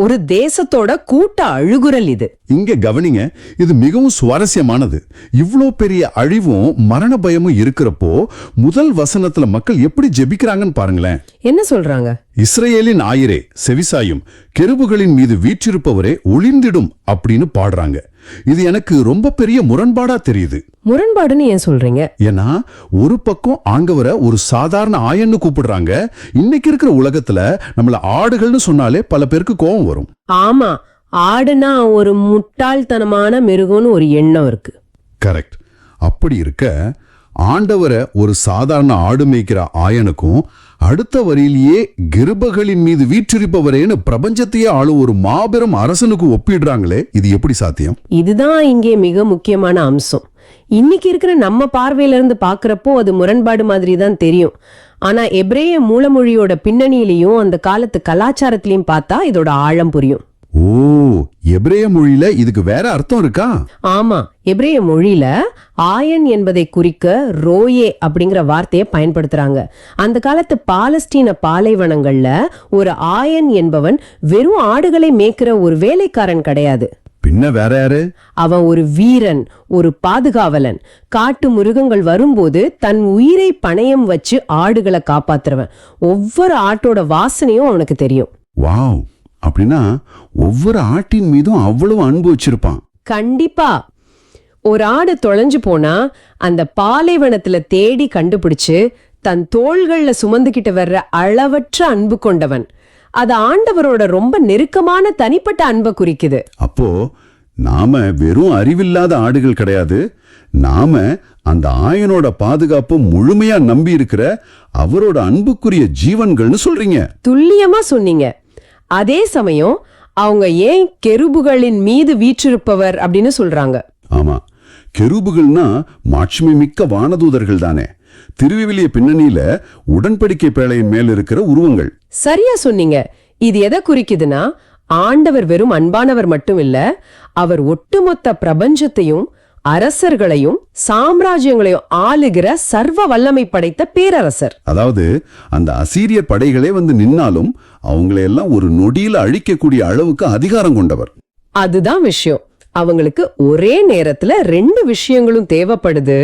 ஒரு தேசத்தோட கூட்ட அழுகுரல் இது. இங்க கவனிங்க, இது மிகவும் சுவாரஸ்யமானது. இவ்ளோ பெரிய அழிவும் மரண பயமும் இருக்கிறப்போ முதல் வசனத்துல மக்கள் எப்படி ஜெபிக்கிறாங்கன்னு பாருங்களேன். என்ன சொல்றாங்க? இஸ்ரேலின் ஆயிரே செவிசாயும், கெருபுகளின் மீது வீற்றிருப்பவரே ஒளிந்திடும் அப்படின்னு பாடுறாங்க. இது எனக்கு ரொம்ப பெரிய முரண்பாடா தெரியுது. முரண்பாடுன்னு ஏன் சொல்றீங்க? ஏன்னா ஒரு பக்கம் ஆண்டவரை ஒரு சாதாரண ஆயன்னு கூப்பிடுறாங்க. இன்னைக்கு இருக்கிற உலகத்துல நம்மள ஆடுகள்னு சொன்னாலே பல பேருக்கு கோபம் வரும். ஆமா, ஆடுனா ஒரு முட்டாள்தனமான மிருகம்னு ஒரு எண்ணம் இருக்கு. கரெக்ட். அப்படி இருக்க ஆண்டவரை ஒரு சாதாரண ஆடு மேய்க்கிற ஆயனுக்கும் அடுத்த வரியிலேயே கிருபகளின் மீது வீற்றிருப்பவரேன்னு பிரபஞ்சத்தையே ஆளும் ஒரு மாபெரும் அரசனுக்கு ஒப்பிடுறாங்களே, இது எப்படி சாத்தியம்? இதுதான் இங்கே மிக முக்கியமான அம்சம். இன்னைக்கு இருக்கிற நம்ம பார்வையில இருந்து பாக்குறப்போ அது முரண்பாடு மாதிரி தான் தெரியும். ஆனா எபிரேய மூலமொழியோட பின்னணியிலையும் அந்த காலத்து கலாச்சாரத்திலையும் பார்த்தா இதோட ஆழம் புரியும். ஓ, எபிரேய மொழியில இதுக்கு வேற அர்த்தம் இருக்கா? ஆமா, எபிரேய மொழியில ஆயன் என்பதை குறிக்க ரோயே அப்படிங்கிற வார்த்தையை பயன்படுத்துறாங்க. அந்த காலத்து பாலஸ்தீன பாலைவனங்கள்ல ஒரு ஆயன் என்பவன் வெறும் ஆடுகளை மேய்க்கிற ஒரு வேலைக்காரன் கிடையாது. பின்ன வேற யாரு? அவன் ஒரு வீரன், ஒரு பாதுகாவலன். காட்டு மிருகங்கள் வரும்போது தன் உயிரை பணயம் வச்சு ஆடுகளை காப்பாத்துறவன். ஒவ்வொரு ஆட்டோட வாசனையும் அவனுக்கு தெரியும். வாவ், அப்படின்னா ஒவ்வொரு ஆட்டின் மீதும் அவ்வளவு அன்பு வச்சிருப்பான். கண்டிப்பா. ஒரு ஆடு தொலைஞ்சு போனா அந்த பாலைவனத்துல தேடி கண்டுபிடிச்சு தன் தோள்கள்ல சுமந்துகிட்டு வர்ற அளவற்ற அன்பு கொண்டவன். அது ஆண்டவரோட ரொம்ப நெருக்கமான தனிப்பட்ட அன்பை குறிக்குது. அப்போ நாம வெறும் அறிவில்லாத ஆடுகள் கிடையாது. நாம அந்த ஆயனோட பாதுகாப்பு முழுமையா நம்பி இருக்கிற அவரோட அன்புக்குரிய ஜீவன்கள்னு சொல்றீங்க. துல்லியமா சொன்னீங்க. அதே சமயம் அவங்க ஏன் கெருபுகளின் மீது வீற்றிருப்பவர் அப்படின்னு சொல்றாங்க? ஆமா, கெரூபுகள்னா மாட்சிமை மிக்க வானதூதர்கள் தானே. திருவிவிலிய பின்னணியில உடன்படிக்கை பேழையின் மேல் இருக்கிற உருவங்கள். சரியா சொன்னீங்க. இது எதை குறிக்குதுன்னா, ஆண்டவர் வெறும் அன்பானவர் மட்டும் இல்ல, அவர் ஒட்டுமொத்த பிரபஞ்சத்தையும் அரசர்களையும் சாம்ராஜ்யங்களையும் ஆளுகிற சர்வ வல்லமை படைத்த பேரரசர். அதாவது அந்த அசீரியர் படைகளே வந்து நின்னாலும் அவங்களையெல்லாம் ஒரு நொடியில அழிக்கக்கூடிய அளவுக்கு அதிகாரம் கொண்டவர். அதுதான் விஷயம். அவங்களுக்கு ஒரே நேரத்துல 2 விஷயங்களும் தேவைப்படுது.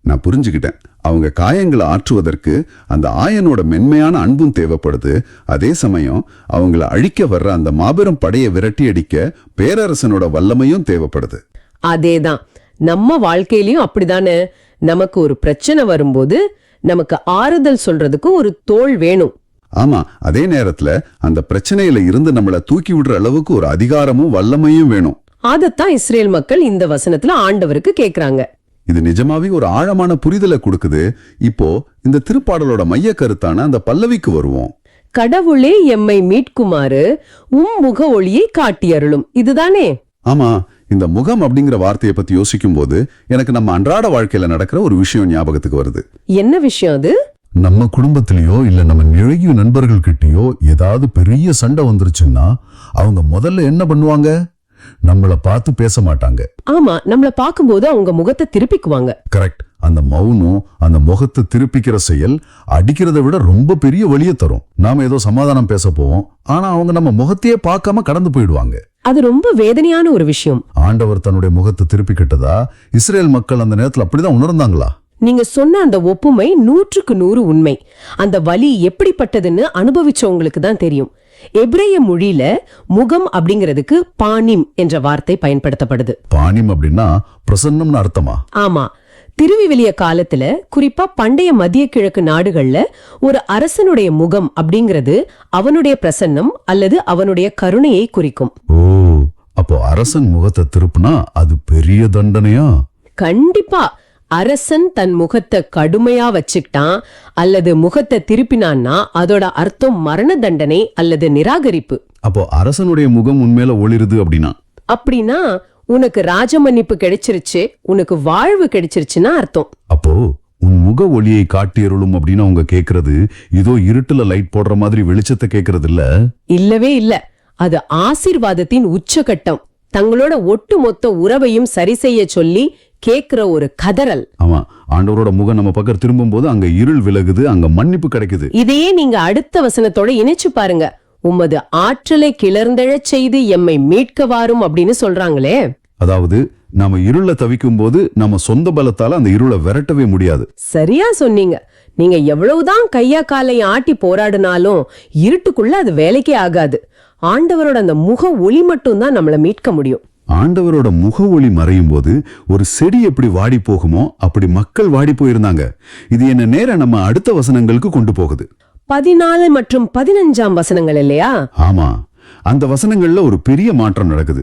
நான் புரிஞ்சுக்கிட்டேன். அவங்க காயங்களை ஆற்றுவதற்கு அந்த ஆயனோட மென்மையான அன்பும் தேவைப்படுது. அதே சமயம் அவங்கள அழிக்க வர்ற அந்த மாபெரும் படையை விரட்டி அடிக்க பேரரசனோட வல்லமையும் தேவைப்படுது. அதேதான் நம்ம வாழ்க்கையிலயும் அப்படிதானே. நமக்கு ஒரு பிரச்சனை வரும்போது நமக்கு ஆறுதல் சொல்றதுக்கு ஒரு தோள் வேணும். ஆமா, அதே நேரத்துல அந்த பிரச்சனையில இருந்து நம்மள தூக்கி விடுற அளவுக்கு ஒரு அதிகாரமும் வல்லமையும் வேணும். அதத்தான் இஸ்ரேல் மக்கள் இந்த வசனத்துல ஆண்டவருக்கு கேக்குறாங்க. இது நிஜமாவே ஒரு ஆழமான புரிதலை கொடுக்குது. இப்போ இந்த திருப்பாடலோட மைய கருத்தான அந்த பல்லவிக்கு வருவோம். கடவுளே எம்மை மீட்குமாறு முக ஒளியை காட்டியருளும். இதுதானே? ஆமா, இந்த முகம் அப்படிங்கிற வார்த்தையை பத்தி யோசிக்கும் போது எனக்கு நம்ம அன்றாட வாழ்க்கையில நடக்கிற ஒரு விஷயம் ஞாபகத்துக்கு வருது. என்ன விஷயம் அது? நம்ம குடும்பத்திலயோ இல்ல நம்ம நெருங்கிய நண்பர்கள் கிட்டயோ ஏதாவது பெரிய சண்டை வந்துருச்சுன்னா அவங்க முதல்ல என்ன பண்ணுவாங்க? நம்மள பார்த்து பேச மாட்டாங்க. ஆமா, நம்மள பாக்கும்போது அவங்க முகத்தை திருப்பிக்குவாங்க. கரெக்ட். அந்த மௌனம், அந்த முகத்தை திருப்பிக்கிற செயல் அடிக்கிறத விட ரொம்ப பெரிய வலியை தரும். நாம ஏதோ சமாதானம் பேச போவோம், ஆனா அவங்க நம்ம முகத்தையே பார்க்காம கடந்து போயிடுவாங்க. அது ரொம்ப வேதனையான ஒரு விஷயம். ஆண்டவர் தன்னுடைய முகத்தை திருப்பிக்கிட்டதா இஸ்ரேல் மக்கள் அந்த நேரத்துல அப்படிதான் உணர்ந்தாங்களா? நீங்க சொன்ன அந்த ஒப்புமை 100க்கு 100 உண்மை. அந்த வலி எப்படிப்பட்டதுன்னு அனுபவிச்சவங்களுக்கு தான் தெரியும். எபிரேய மொழியில முகம் அப்படிங்கிறதுக்கு பானிம் என்ற வார்த்தை பயன்படுத்தப்படுது. பானிம் அப்படின்னா பிரசன்னம்னு அர்த்தமா? ஆமா. திருவிவிலிய காலத்துல, குறிப்பா பண்டைய மத்திய கிழக்கு நாடுகள்ல ஒரு அரசனுடைய முகம் அப்படிங்கிறது அவனுடைய பிரசன்னம் அல்லது அவனுடைய கருணையை குறிக்கும். ஓ, அப்போ அரசன் முகத்தை திருப்புனா அது பெரிய தண்டனையா? கண்டிப்பா. அரசன் தன் முகத்தை கடுமையா வச்சுக்கிட்டான் அல்லது முகத்தை திருப்பினான்னா அதோட அர்த்தம் மரண தண்டனை அல்லது நிராகரிப்பு. அப்போ அரசனுடைய முகம் உண்மையில ஒளிருது அப்படின்னா உனக்கு ராஜமன்னிப்பு கிடைச்சிருச்சு, உனக்கு வாழ்வு கிடைச்சிருச்சுன்னா அர்த்தம். அப்போ உன் முக ஒளியை காட்டியருளும் அப்படின்னு அவங்க கேக்குறது இதோ இருட்டுல லைட் போடுற மாதிரி வெளிச்சத்தை கேக்குறது இல்ல. இல்லவே இல்ல. அது ஆசீர்வாதத்தின் உச்சகட்டம். தங்களோட ஒட்டுமொத்த உறவையும் சரி செய்ய சொல்லி கேக்குற ஒரு கதறல். ஆமா, ஆண்டவரோட முகம் நம்ம பக்கம் திரும்பும் போது அங்க இருள் விலகுது, அங்க மன்னிப்பு கிடைக்குது. இதையே நீங்க அடுத்த வசனத்தோட இணைச்சு பாருங்க. உமது ஆற்றலை கிளர்ந்தெழச் செய்து எம்மை மீட்க வாரும் அப்படின்னு சொல்றாங்களே. அதாவது நாம இருள தவிக்கும் போது நம்ம சொந்த பலத்தால அந்த இருளை விரட்டவே முடியாது. சரியா சொன்னீங்க. நீங்க எவ்வளவுதான் கையா காலை ஆட்டி போராடினாலும் இருட்டுக்குள்ள அது வேலைக்கே ஆகாது. ஆண்டவரோட அந்த முக ஒளி மட்டும் தான் நம்மள மீட்க முடியும். ஆண்டவரோட முக ஒளி மறையும் போது ஒரு செடி எப்படி வாடி போகுமோ அப்படி மக்கள் வாடி போயிருந்தாங்க. இது என்ன நேர நம்ம அடுத்த வசனங்களுக்கு கொண்டு போகுது. 14 மற்றும் 15 வசனங்கள் இல்லையா? ஆமா, அந்த வசனங்கள்ல ஒரு பெரிய மாற்றம் நடக்குது.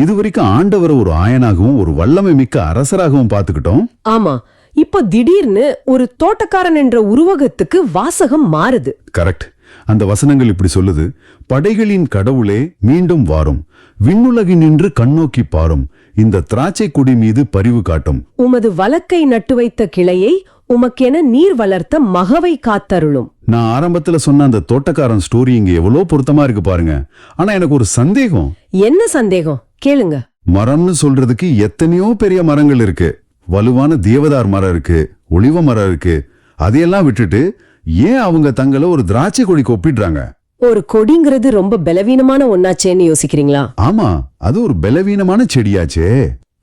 இதுவரைக்கும் ஆண்டவரை ஒரு ஆயனாகவும் ஒரு வல்லமை மிக்க அரசராகவும் பார்த்துக்கிட்டோம். ஆமா, இப்போ திடீர்னு ஒரு தோட்டக்காரன் என்ற உருவகத்துக்கு வாசகம் மாறுது. கரெக்ட். அந்த வசனங்கள் இப்படி சொல்லுது: படைகளின் கடவுளே மீண்டும் வாரும், விண்ணுலகின் நின்று கண்ணோக்கி பாரும், இந்த திராட்சை கொடி மீது பரிவு காட்டும். உமது வலக்கை நட்டு வைத்த கிளையை உமக்கென நீர் வளர்த்த மகவை காத்தருளும். நான் ஆரம்பத்துல சொன்ன அந்த தோட்டக்காரன் ஸ்டோரி இங்க எவ்வளவு பொருத்தமா இருக்கு பாருங்க. ஆனா எனக்கு ஒரு சந்தேகம். என்ன சந்தேகம்? கேளுங்க. மரம்னு சொல்றதுக்கு எத்தனையோ பெரிய மரங்கள் இருக்கு. வலுவான தேவதார் மரம் இருக்கு, ஒளிவ மரம் இருக்கு. அதையெல்லாம் விட்டுட்டு ஏன் அவங்க தங்களை ஒரு திராட்சை கொடிக்கு ஒப்பிடுறாங்க? ஒரு கொடிங்கிறது ரொம்ப பலவீனமான ஒன்னாச்சேன்னு யோசிக்கிறீங்களா? ஆமா, அது ஒரு பலவீனமான செடியாச்சே.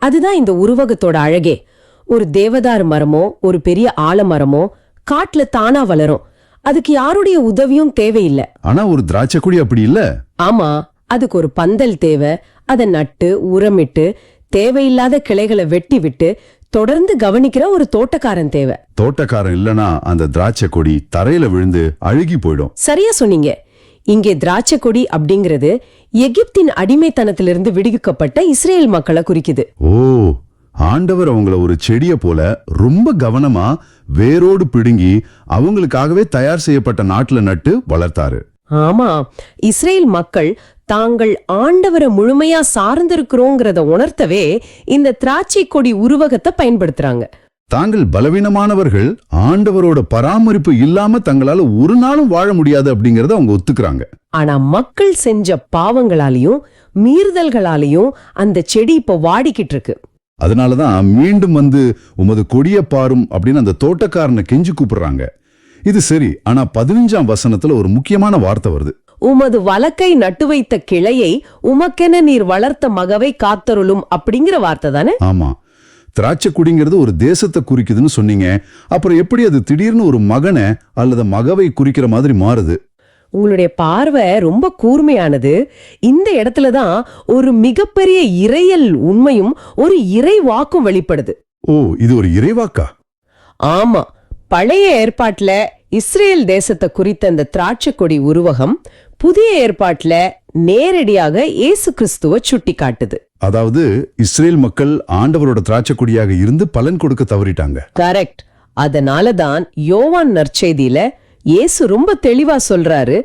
அதுதான் இந்த உருவகத்தோட அழகே. ஒரு தேவதார் மரமோ ஒரு பெரிய ஆலமரமோ காட்டுல தானா வளரும். அதுக்கு யாருடைய உதவியும் தேவையில்லை. ஆனா ஒரு திராட்சை கொடி அப்படி இல்ல. ஆமா, அதுக்கு ஒரு பந்தல் தேவை. அதை நட்டு உரமிட்டு தேவையில்லாத கிளைகளை வெட்டி விட்டு தொடர்ந்து கவனிக்கிற ஒரு தோட்டக்காரன் தேவை. தோட்டக்காரன் இல்லனா அந்த திராட்சை கொடி தரையில விழுந்து அழுகி போயிடும். சரியா சொன்னீங்க. இங்கே திராட்சை கொடி அப்படிங்கிறது எகிப்தின் அடிமைத்தனத்திலிருந்து விடுவிக்கப்பட்ட இஸ்ரேல் மக்களை குறிக்குது. ஓ, ஆண்டவர் அவங்கள ஒரு செடிய போல ரொம்ப கவனமா வேரோடு பிடுங்கி அவங்களுக்காகவே தயார் செய்யப்பட்ட நாட்டுல நட்டு வளர்த்தாரு. ஆமா, இஸ்ரேல் மக்கள் தாங்கள் ஆண்டவரை முழுமையா சார்ந்திருக்கிறோங்கிறத உணர்த்தவே இந்த திராட்சை கொடி உருவகத்தை பயன்படுத்துறாங்க. தாங்கள் பலவீனமானவர்கள், ஆண்டவரோட பராமரிப்பு இல்லாம தங்களால ஒரு நாளும் வாழ முடியாது அப்படிங்கறத அவங்க ஒத்துக்கிறாங்க. ஆனா மக்கள் செஞ்ச பாவங்களாலையும் மீறுதல்களாலையும் அந்த செடி இப்ப வாடிக்கிட்டு இருக்கு. அதனாலதான் மீண்டும் வந்து உமது கொடிய பாரும் அப்படின்னு அந்த தோட்டக்காரனை கெஞ்சி கூப்பிடுறாங்க. இது சரி, ஆனா 15ஆம் வசனத்துல ஒரு முக்கியமான வார்த்தை வருது. உமது வலக்கை நட்டு வைத்த கிளையை உமக்கென நீர் வளர்த்த மகவை காத்தருளும் அப்படிங்கிற வார்த்தை தானே? ஆமா, திராட்சை குடிங்கிறது ஒரு தேசத்தை குறிக்குதுன்னு சொன்னீங்க. அப்புறம் எப்படி அது திடீர்னு ஒரு மகனை அல்லது மகவை குறிக்கிற மாதிரி மாறுது? உங்களுடைய பார்வை ரொம்ப கூர்மையானது. இந்த இடத்துலதான் ஒரு மிகப்பெரிய இறையல் உண்மையும் ஒரு இறை வாக்கும் வெளிப்படுது. ஓ, இது ஒரு இறைவாக்கா? ஆமா, பழைய ஏற்பாட்டுல இஸ்ரேல் தேசத்தை குறித்த அந்த திராட்சை கொடி உருவகம் புதிய ஏற்பாட்டுல நேரடியாக இயேசு கிறிஸ்துவ சுட்டி காட்டுது. அதாவது இஸ்ரேல் மக்கள் ஆண்டவரோட திராட்சை கொடியாக இருந்து பலன் கொடுக்க தவறிட்டாங்க. கரெக்ட். அதனாலதான் யோவான் நற்செய்தியில இயேசு ரொம்ப தெளிவா சொல்றாரு,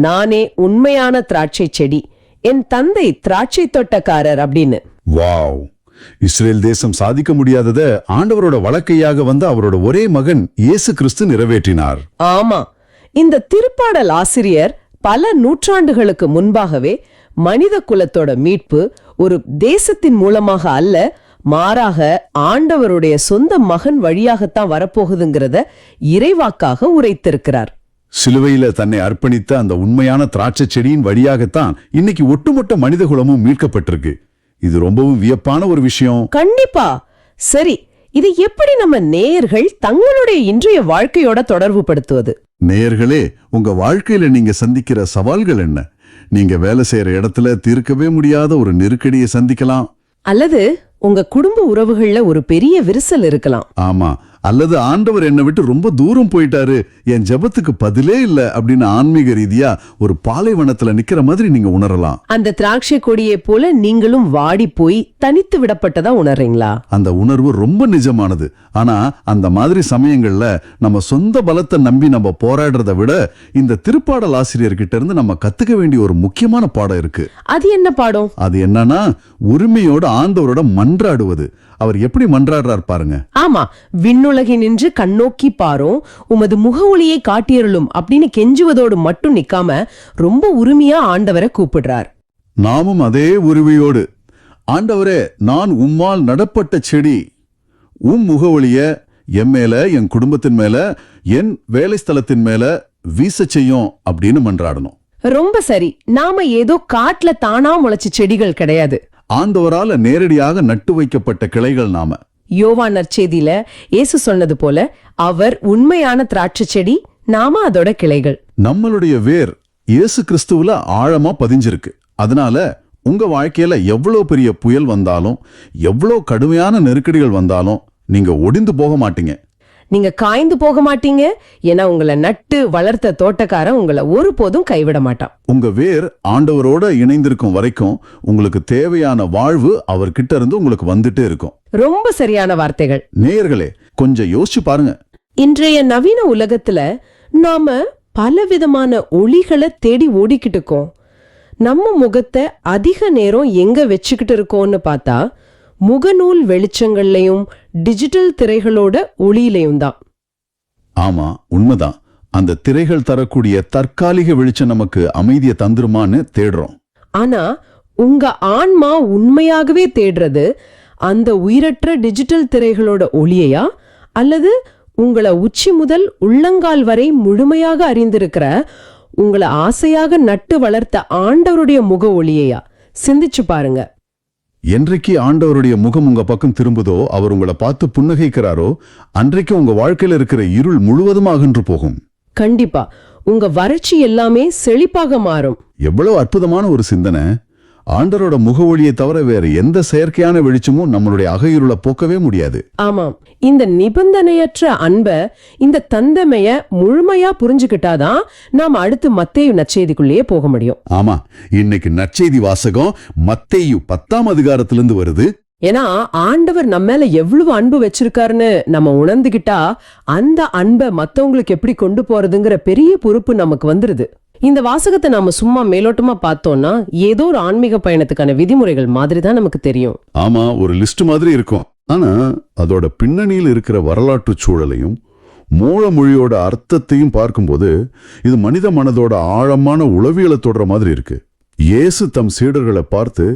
நானே உண்மையான திராட்சை செடி, என் தந்தை திராட்சை தோட்டக்காரர் அப்படின்னு. வாவ்! இஸ்ரேல் தேசம் சாதிக்க முடியாதத ஆண்டவரோட வழக்கையாக வந்து அவரோட ஒரே மகன் இயேசு கிறிஸ்து நிறைவேற்றினார். ஆமா, இந்த திருப்பாடல் ஆசிரியர் பல நூற்றாண்டுகளுக்கு முன்பாகவே மனித குலத்தோட மீட்பு ஒரு தேசத்தின் மூலமாக அல்ல, மாறாக ஆண்டவருடைய சொந்த மகன் வழியாகத்தான் வரப்போகுதுங்கிறத இறைவாக்காக உரைத்திருக்கிறார். சிலுவையில தன்னை அர்ப்பணித்த அந்த உண்மையான திராட்சை செடியின் வழியாகத்தான் இன்னைக்கு ஒட்டுமொத்த மனித குலமும் மீட்கப்பட்டிருக்கு. இது ரொம்பவும் வியப்பான ஒரு விஷயம். கண்டிப்பா. சரி, இது எப்படி நம்ம நேயர்கள் தங்களுடைய இன்றைய வாழ்க்கையோட தொடர்பு படுத்துவது? நேயர்களே, உங்க வாழ்க்கையில நீங்க சந்திக்கிற சவால்கள் என்ன? நீங்க வேலை செய்யற இடத்துல தீர்க்கவே முடியாத ஒரு நெருக்கடியை சந்திக்கலாம். அல்லது உங்க குடும்ப உறவுகள்ல ஒரு பெரிய விரிசல் இருக்கலாம். ஆமா, அல்லது ஆண்டவர் என்னை விட்டு ரொம்ப தூரம் போயிட்டாரு, என் ஜெபத்துக்கு பதிலே இல்ல அப்படின்னு ஆன்மீக ரீதியா ஒரு பாலைவனத்துல நிக்கிற மாதிரி நீங்க உணரலாம். அந்த திராட்சை கொடியை போல நீங்களும் வாடி போய் தனித்து விடப்பட்டதா உணர்றீங்களா? அந்த உணர்வு ரொம்ப நிஜமானது. ஆனா அந்த மாதிரி சமயங்கள்ல நம்ம சொந்த பலத்தை நம்பி நம்ம போராடுறதை விட இந்த திருப்பாடல் ஆசிரியர்கிட்ட இருந்து நம்ம கத்துக்க வேண்டிய ஒரு முக்கியமான பாடம் இருக்கு. அது என்ன பாடம்? அது என்னன்னா, உரிமையோட ஆண்டவரோட மன்றாடுவது. அவர் எப்படி மன்றாடுறார் பாருங்க. ஆமா, விண்ணுலகில் நின்று கண்ணோக்கி பாரும், உமது முக ஒளியை காட்டியருளும் அப்படின்னு கெஞ்சுவதோடு மட்டும் நிக்காம ரொம்ப உரிமையா ஆண்டவரை கூப்பிடுறார். நாமும் அதே உரிமையோடு, ஆண்டவரே, நான் உம்மால் நடப்பட்ட செடி, உம் முக ஒளிய என் மேல, என் குடும்பத்தின் மேல, என் வேலை ஸ்தலத்தின் மேல வீச செய்யும் அப்படின்னு மன்றாடணும். ரொம்ப சரி. நாம ஏதோ காட்டுல தானா முளைச்ச செடிகள் கிடையாது. ஆண்டவரால நேரடியாக நட்டு வைக்கப்பட்ட கிளைகள் நாம. யோவான் நற்செய்தியில இயேசு சொன்னது போல அவர் உண்மையான திராட்சை செடி, நாம அதோட கிளைகள். நம்மளுடைய வேர் இயேசு கிறிஸ்துவுல ஆழமா பதிஞ்சிருக்கு. அதனால உங்க வாழ்க்கையில எவ்வளவு பெரிய புயல் வந்தாலும், எவ்வளவு கடுமையான நெருக்கடிகள் வந்தாலும் நீங்க ஒடிந்து போக மாட்டீங்க. நீங்க காய்ந்து போக மாட்டீங்க. ஏன்னா உங்களை நட்டு வளர்த்த தோட்டக்காரன் உங்களை ஒருபோதும் கைவிட மாட்டான். உங்க வேர் ஆண்டவரோட இணைந்திருக்கும் வரைக்கும் உங்களுக்கு தேவையான வாழ்வு அவர்கிட்ட இருந்து உங்களுக்கு வந்துட்டே இருக்கும். ரொம்ப சரியான வார்த்தைகள். நேயர்களே, கொஞ்சம் யோசிச்சு பாருங்க. இன்றைய நவீன உலகத்துல நாம பலவிதமான ஒளிகளை தேடி ஓடிக்கிட்டு இருக்கோம். நம்ம முகத்தை அதிக நேரம் எங்க வச்சுக்கிட்டு இருக்கோம்னு பார்த்தா முகநூல் வெளிச்சங்கள்லயும் டிஜிட்டல் திரைகளோட ஒளியிலையும் தான். ஆமா, உண்மைதான். அந்த திரைகள் தரக்கூடிய தற்காலிக வெளிச்சம் நமக்கு அமைதியை தந்துருமான்னு தேடுறோம். ஆனா உங்க ஆன்மா உண்மையாகவே தேடுறது அந்த உயிரற்ற டிஜிட்டல் திரைகளோட ஒளியையா, அல்லது உங்களை உச்சி முதல் உள்ளங்கால் வரை முழுமையாக அறிந்திருக்கிற உங்களை ஆசையாக நட்டு வளர்த்த ஆண்டவருடைய முக ஒளியையா? சிந்திச்சு பாருங்க. என்றைக்கு ஆண்டவருடைய முகம் உங்க பக்கம் திரும்புதோ, அவர் உங்களை பார்த்து புன்னகைக்கிறாரோ, அன்றைக்கு உங்க வாழ்க்கையில இருக்கிற இருள் முழுவதும் அகன்று போகும். கண்டிப்பா உங்க வறட்சி எல்லாமே செழிப்பாக மாறும். எவ்வளவு அற்புதமான ஒரு சிந்தனை! ஆண்டவரோட முக ஒளியை தவிர வேற எந்த செயற்கையான வெளிச்சமும் நம்மளுடைய அகையிருள போக்கவே முடியாது. ஆமாம், இந்த நிபந்தனையற்ற அன்ப, இந்த தந்தமைய முழுமையா புரிஞ்சுக்கிட்டாதான் நாம அடுத்து மத்தேயு நற்செய்திக்குள்ளேயே போக முடியும். ஆமா, இன்னைக்கு நற்செய்தி வாசகம் மத்தேயு 10ஆம் அதிகாரத்திலிருந்து வருது. ஏன்னா ஆண்டவர் நம்ம மேல எவ்வளவு அன்பு வச்சிருக்காருன்னு நம்ம உணர்ந்துகிட்டா அந்த அன்பை மத்தவங்களுக்கு எப்படி கொண்டு போறதுங்கிற பெரிய பொறுப்பு நமக்கு வந்துருது. இந்த வாசகத்தை நாம சும்மா மேலோட்டமா பார்த்தோம்னா ஏதோ ஒரு ஆன்மீக பயணத்துக்கான விதிமுறைகள் மாதிரி தான் நமக்கு தெரியும். ஆமா, ஒரு லிஸ்ட் மாதிரி இருக்கும். ஆனா அதோட பின்னணியில் இருக்கிற வரலாற்று சூழலையும் மூல மொழியோட அர்த்தத்தையும் பார்க்கும்போது இது மனித மனதோட ஆழமான உளவியலை தொடர மாதிரி இருக்கு. இயேசு தம் சீடர்களை பார்த்து,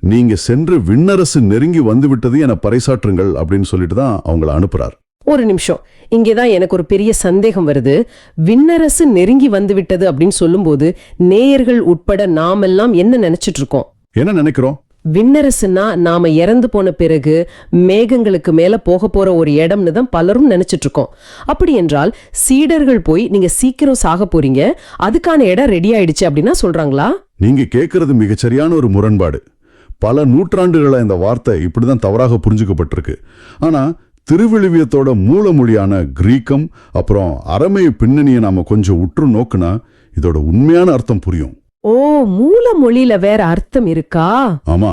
நீங்க சென்று விண்ணரசு நெருங்கி வந்துவிட்டது என பறைசாற்றுங்கள் அப்படின்னு சொல்லிட்டு தான் அவங்கள அனுப்புறார். ஒரு நிமிஷம், இங்கேதான் எனக்கு ஒரு பெரிய சந்தேகம் வருது. விண்ணரசு நெருங்கி வந்து விட்டது அப்படின்னு சொல்லும்போது நேயர்கள் உட்பட நாமெல்லாம் என்ன நினைச்சிட்டு இருக்கோம்? என்ன நினைக்கிறோம்? விண்ணரசுன்னா நாம இறந்து போன பிறகு மேகங்களுக்கு மேல போக போற ஒரு இடம்னு தான் பலரும் நினைச்சிட்டு இருக்கோம். அப்படி என்றால் சீடர்கள் போய் நீங்க சீக்கிரம் சாக போறீங்க, அதுக்கான இடம் ரெடி ஆயிடுச்சு அப்படின்னா சொல்றாங்களா? நீங்க கேட்கறது மிகச்சரியான ஒரு முரண்பாடு. பல நூற்றாண்டுகளா இந்த வார்த்தை இப்படிதான் தவறாக புரிஞ்சுக்கப்பட்டிருக்கு. ஆனா திருவிழுவியத்தோட மூல மொழியான கிரீக்கம் அப்புறம் அரமேய பின்னணியை நாம கொஞ்சம் உற்று நோக்குனா இதோட உண்மையான அர்த்தம் புரியும். ஓ, மூல மொழியில வேற அர்த்தம் இருக்கா? ஆமா,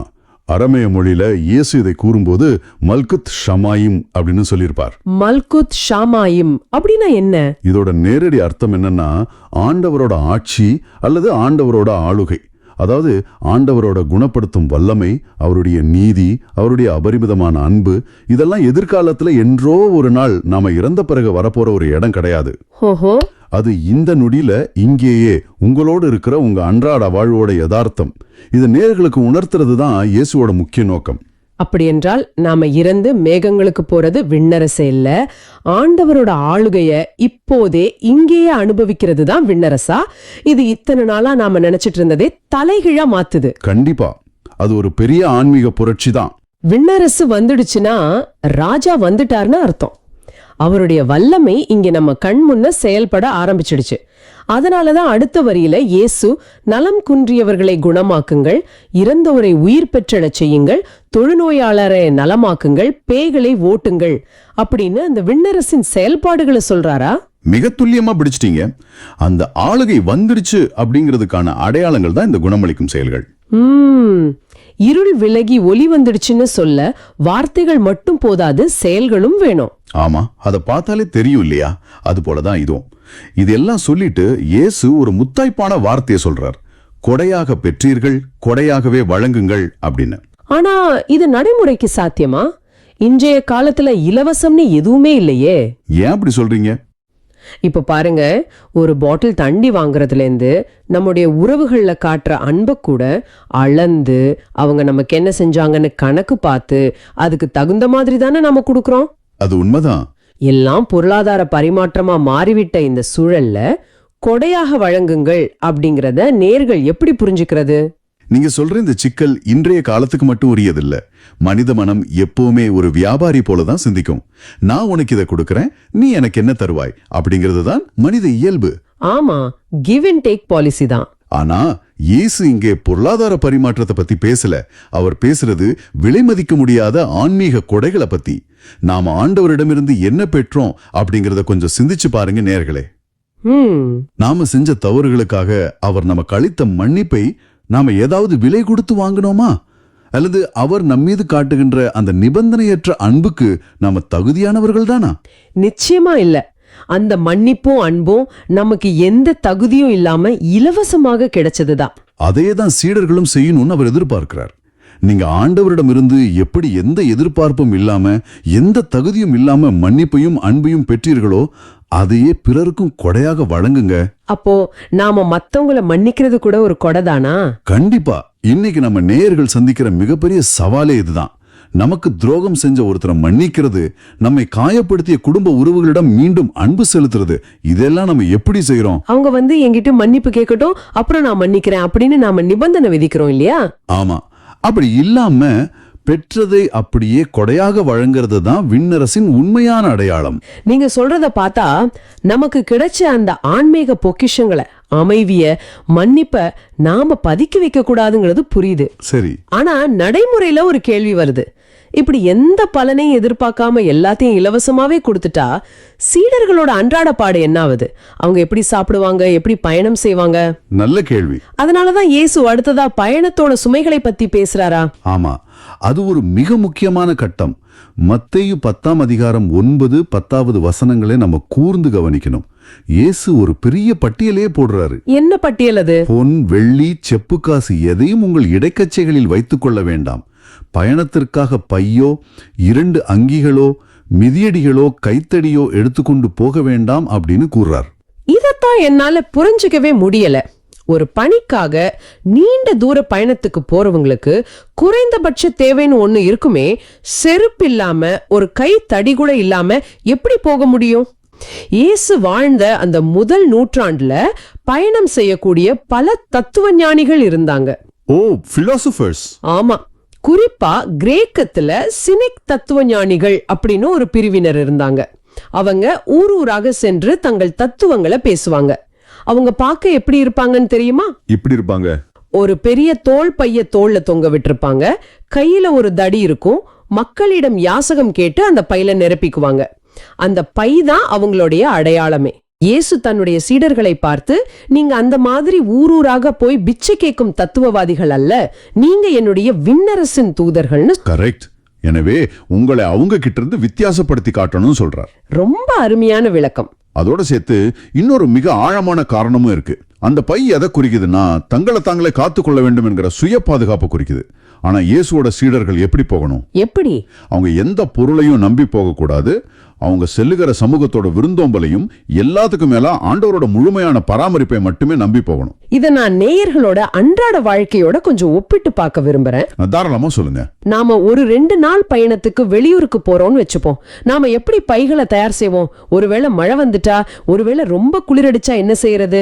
அரமேய மொழியில இயேசு இதை கூறும்போது மல்குத் ஷமாயிம் அப்படின்னு சொல்லியிருப்பார். மல்குத் ஷாமாயிம் அப்படின்னா என்ன? இதோட நேரடி அர்த்தம் என்னன்னா ஆண்டவரோட ஆட்சி அல்லது ஆண்டவரோட ஆளுகை. அதாவது ஆண்டவரோட குணப்படுத்தும் வல்லமை, அவருடைய நீதி, அவருடைய அபரிமிதமான அன்பு, இதெல்லாம் எதிர்காலத்துல என்றோ ஒரு நாள் நாம இறந்த பிறகு வரப்போற ஒரு இடம் கிடையாது. ஓஹோ, அது இந்த நொடியில இங்கேயே உங்களோடு இருக்கிற உங்க அன்றாட வாழ்வோட யதார்த்தம். இது நேயர்களுக்கு உணர்த்துறது தான் இயேசுவோட முக்கிய நோக்கம். அப்படி என்றால் நாம இறந்து மேகங்களுக்கு போறது விண்ணரசே இல்ல, ஆண்டவரோட ஆளுகைய இப்போதே இங்கேயே அனுபவிக்கிறது தான் விண்ணரசா? இது இத்தனை நாளா நாம நினைச்சிட்டு இருந்ததே தலைகீழா மாத்துது. கண்டிப்பா அது ஒரு பெரிய ஆன்மீக புரட்சி தான். விண்ணரசு வந்துடுச்சுன்னா ராஜா வந்துட்டார்னு அர்த்தம். அவருடைய வல்லமை இங்க நம்ம கண் முன்ன செயல்பட ஆரம்பிச்சிடுச்சு. அதனாலதான் அடுத்த வரியில இயேசு நலம் குன்றியவர்களை குணமாக்குங்கள், இறந்தோரை உயிர் பெற்றெழச் செய்யுங்கள், தொழுநோயாளரை நலமாக்குங்கள், பேய்களை ஓட்டுங்கள் அப்படின்னு அந்த விண்ணரசின் செயல்பாடுகளை சொல்றாரா? மிக துல்லியமா பிடிச்சிட்டீங்க. அந்த ஆளுகை வந்துடுச்சு அப்படிங்கிறதுக்கான அடையாளங்கள் தான் இந்த குணமளிக்கும் செயல்கள். இருள் விலகி ஒளி வந்துடுச்சுன்னு சொல்ல வார்த்தைகள் மட்டும் போதாது, செயல்களும் வேணும். ஆமா, அதை பார்த்தாலே தெரியும் இல்லையா? அது போலதான் இதுவும். இதெல்லாம் சொல்லிட்டு இயேசு ஒரு முத்தாய்ப்பான வார்த்தையை சொல்றார். கொடையாக பெற்றீர்கள், கொடையாகவே வழங்குங்கள் அப்படின்னு. ஆனா இது நடைமுறைக்கு சாத்தியமா? இன்றைய காலத்துல இலவசம்னு எதுவுமே இல்லையே. ஏன் அப்படி சொல்றீங்க? இப்ப பாருங்க, ஒரு பாட்டில் தண்ணி வாங்குறதுல இருந்து நம்முடைய உறவுகள்ல காட்டுற அன்பை கூட அளந்து அவங்க நமக்கு என்ன செஞ்சாங்கன்னு கணக்கு பார்த்து அதுக்கு தகுந்த மாதிரி தானே நம்ம கொடுக்கறோம். அது உண்மைதான். எல்லாம் பொருளாதார பரிமாற்றமா மாறிவிட்ட இந்த சூழல்ல கொடையாக வழங்குங்கள் அப்படிங்கறத நேர்கள் எப்படி புரிஞ்சுக்கிறது? நீங்க சொல்ற இந்த சிக்கல் இன்றைய காலத்துக்கு மட்டும் உரியதில்ல. மனித மனம் எப்பவுமே ஒரு வியாபாரி போலதான் சிந்திக்கும். நான் உனக்கு இதை கொடுக்கறேன், நீ எனக்கு என்ன தருவாய் அப்படிங்கிறது தான் மனித இயல்பு. ஆமா, கிவ் அண்ட் டேக் பாலிசி தான். ஆனா இயேசு இங்கே பொருளாதார பரிமாற்றத்தை பத்தி பேசல. அவர் பேசுறது விலை மதிக்க முடியாத ஆன்மீக கொடைகளை பத்தி. நாம ஆண்டவரிடமிருந்து என்ன பெற்றோம் அப்படிங்கறத கொஞ்சம் சிந்திச்சு பாருங்க நேயர்களே. நாம செஞ்ச தவறுகளுக்காக அவர் நமக்கு அளித்த மன்னிப்பை நாம ஏதாவது விலை கொடுத்து வாங்கினோமா? அல்லது அவர் நம்மீது காட்டுகின்ற அந்த நிபந்தனையற்ற அன்புக்கு நாம தகுதியானவர்கள் தானா? நிச்சயமா இல்ல. அந்த மன்னிப்பும் அன்பும் நமக்கு எந்த தகுதியும் இல்லாம இலவசமாக கிடைச்சதுதான். அதே தான் சீடர்களும் செய்யணும்னு அவர் எதிர்பார்க்கிறார். நீங்க ஆண்டவரிடமிருந்து எப்படி எந்த எதிர்பார்ப்பும் இல்லாம எந்த தகுதியும் இல்லாம மன்னிப்பையும் அன்பையும் பெற்றீர்களோ அதையே பிறருக்கும் கொடையாக வழங்குங்க. அப்போ நாம மத்தவங்கள மன்னிக்கிறது கூட ஒரு கொடைதானா? கண்டிப்பா. இன்னைக்கு நம்ம நேயர்கள் சந்திக்கிற மிகப்பெரிய சவாலே இதுதான். நமக்கு துரோகம் செஞ்ச ஒருத்தரை மன்னிக்கிறது, நம்மை காயப்படுத்திய குடும்ப உறவுகளிடம் மீண்டும் அன்பு செலுத்துறது, இதெல்லாம் நம்ம எப்படி செய்யறோம்? அவங்க என்கிட்ட மன்னிப்பு கேட்கட்டும், அப்புறம் நான் மன்னிக்கிறேன் அப்படின்னு நாம நிபந்தனை விதிக்கிறோம் இல்லையா? ஆமா, அப்படி இல்லாம பெற்றதை அப்படியே கொடையாக வழங்குறது தான் விண்ணரசின் உண்மையான அடையாளம். நீங்க சொல்றத பார்த்தா நமக்கு கிடைச்ச அந்த ஆன்மீக பொக்கிஷங்களை, அமைதிய மன்னிப்ப நாம பதுக்கி வைக்க கூடாதுங்கிறது புரியுது. சரி, ஆனா நடைமுறையில ஒரு கேள்வி வருது. இப்படி எந்த பலனையும் எதிர்பார்க்காம எல்லாத்தையும் இலவசமாவே கொடுத்துட்டா சீடர்களோட அன்றாட பாடு என்ன ஆகுது? அவங்க எப்படி சாப்பிடுவாங்க, எப்படி பயணம் செய்வாங்க? நல்ல கேள்வி. அதனாலதான் இயேசு அடுத்ததா பயணத்தோட சுமைகளை பத்தி பேசுறாரா? ஆமா, அது ஒரு மிக முக்கியமான கட்டம். மத்தேயு 10ஆம் அதிகாரம் 9-10 வசனங்களை நம்ம கூர்ந்து கவனிக்கணும். இயேசு ஒரு பெரிய பட்டியலே போடுறாரு. என்ன பட்டியல் அது? பொன், வெள்ளி, செப்பு காசு எதையும் உங்கள் இடைக்கச்சைகளில் வைத்துக் கொள்ள வேண்டாம். பயணத்திற்காக பையோ, 2 அங்கிகளோ, மிதியடிகளோ, கைத்தடியோ எடுத்துக்கொண்டு போக வேண்டாம் அப்படின்னு கூறுறார். இதத்தான் என்னால புரிஞ்சுக்கவே முடியல. ஒரு பணிக்காக நீண்ட தூர பயணத்துக்கு போறவங்களுக்கு குறைந்தபட்ச தேவைன்னு ஒண்ணு இருக்குமே. செருப்பு இல்லாம, ஒரு கை தடி கூட இல்லாம எப்படி போக முடியும்? இயேசு வாழ்ந்த அந்த முதல் நூற்றாண்டுல பயணம் செய்யக்கூடிய பல தத்துவ ஞானிகள் இருந்தாங்க. ஓ, பிலாசபர்ஸ். ஆமா, குறிப்பா கிரேக்கத்துல சினிக் தத்துவ ஞானிகள் அப்படின்னு ஒரு பிரிவினர் இருந்தாங்க. அவங்க ஊர் ஊராக சென்று தங்கள் தத்துவங்களை பேசுவாங்க. அவங்க பார்க்க எப்படி இருப்பாங்கன்னு தெரியுமா? இப்படி இருப்பாங்க. ஒரு பெரிய தோள் பைய தோள்ல தொங்க விட்டிருப்பாங்க. கையில ஒரு தடி இருக்கும். மக்களிடம் யாசகம் கேட்டு அந்த பையில நிரப்பிக்குவாங்க. அந்த பை தான் அவங்களுடைய அடையாளமே. இயேசு தன்னுடைய சீடர்களை பார்த்து, நீங்க அந்த மாதிரி ஊரூராக போய் பிச்சை கேட்கும் தத்துவவாதிகள் அல்ல, நீங்க என்னுடைய விண்ணரசின் தூதர்கள்னு. கரெக்ட். எனவே உங்களை அவங்க கிட்ட இருந்து வித்தியாசப்படுத்தி காட்டணும்னு சொல்றார். ரொம்ப அருமையான விளக்கம். அதோட சேர்த்து இன்னொரு மிக ஆழமான காரணமும் இருக்கு. அந்த பை எதை குறிக்குதுன்னா, தங்களை தாங்களே காத்துக்கொள்ள வேண்டும் என்கிற சுய பாதுகாப்பு குறிக்குது. ஆனா இயேசுவோட சீடர்கள் எப்படி போகணும்? எப்படி? அவங்க எந்த பொருளையும் நம்பி போக கூடாது. அவங்க செல்லுகிற சமூகத்தோட விருந்தோம்பலையும் எல்லாத்துக்கும் மேல ஆண்டவரோட முழுமையான பராமரிப்பை மட்டுமே நம்பி போகணும். இத நான் நேயர்களோட அன்றாட வாழ்க்கையோட கொஞ்சம் ஒப்பிட்டு பார்க்க விரும்புறேன். தாராளமா சொல்லுங்க. நாம ஒரு 2 நாள் பயணத்துக்கு வெளியூருக்கு போறோம்னு வச்சுப்போம். நாம எப்படி பைகளை தயார் செய்வோம்? ஒருவேளை மழை வந்துட்டா, ஒருவேளை ரொம்ப குளிரடிச்சா என்ன செய்யறது?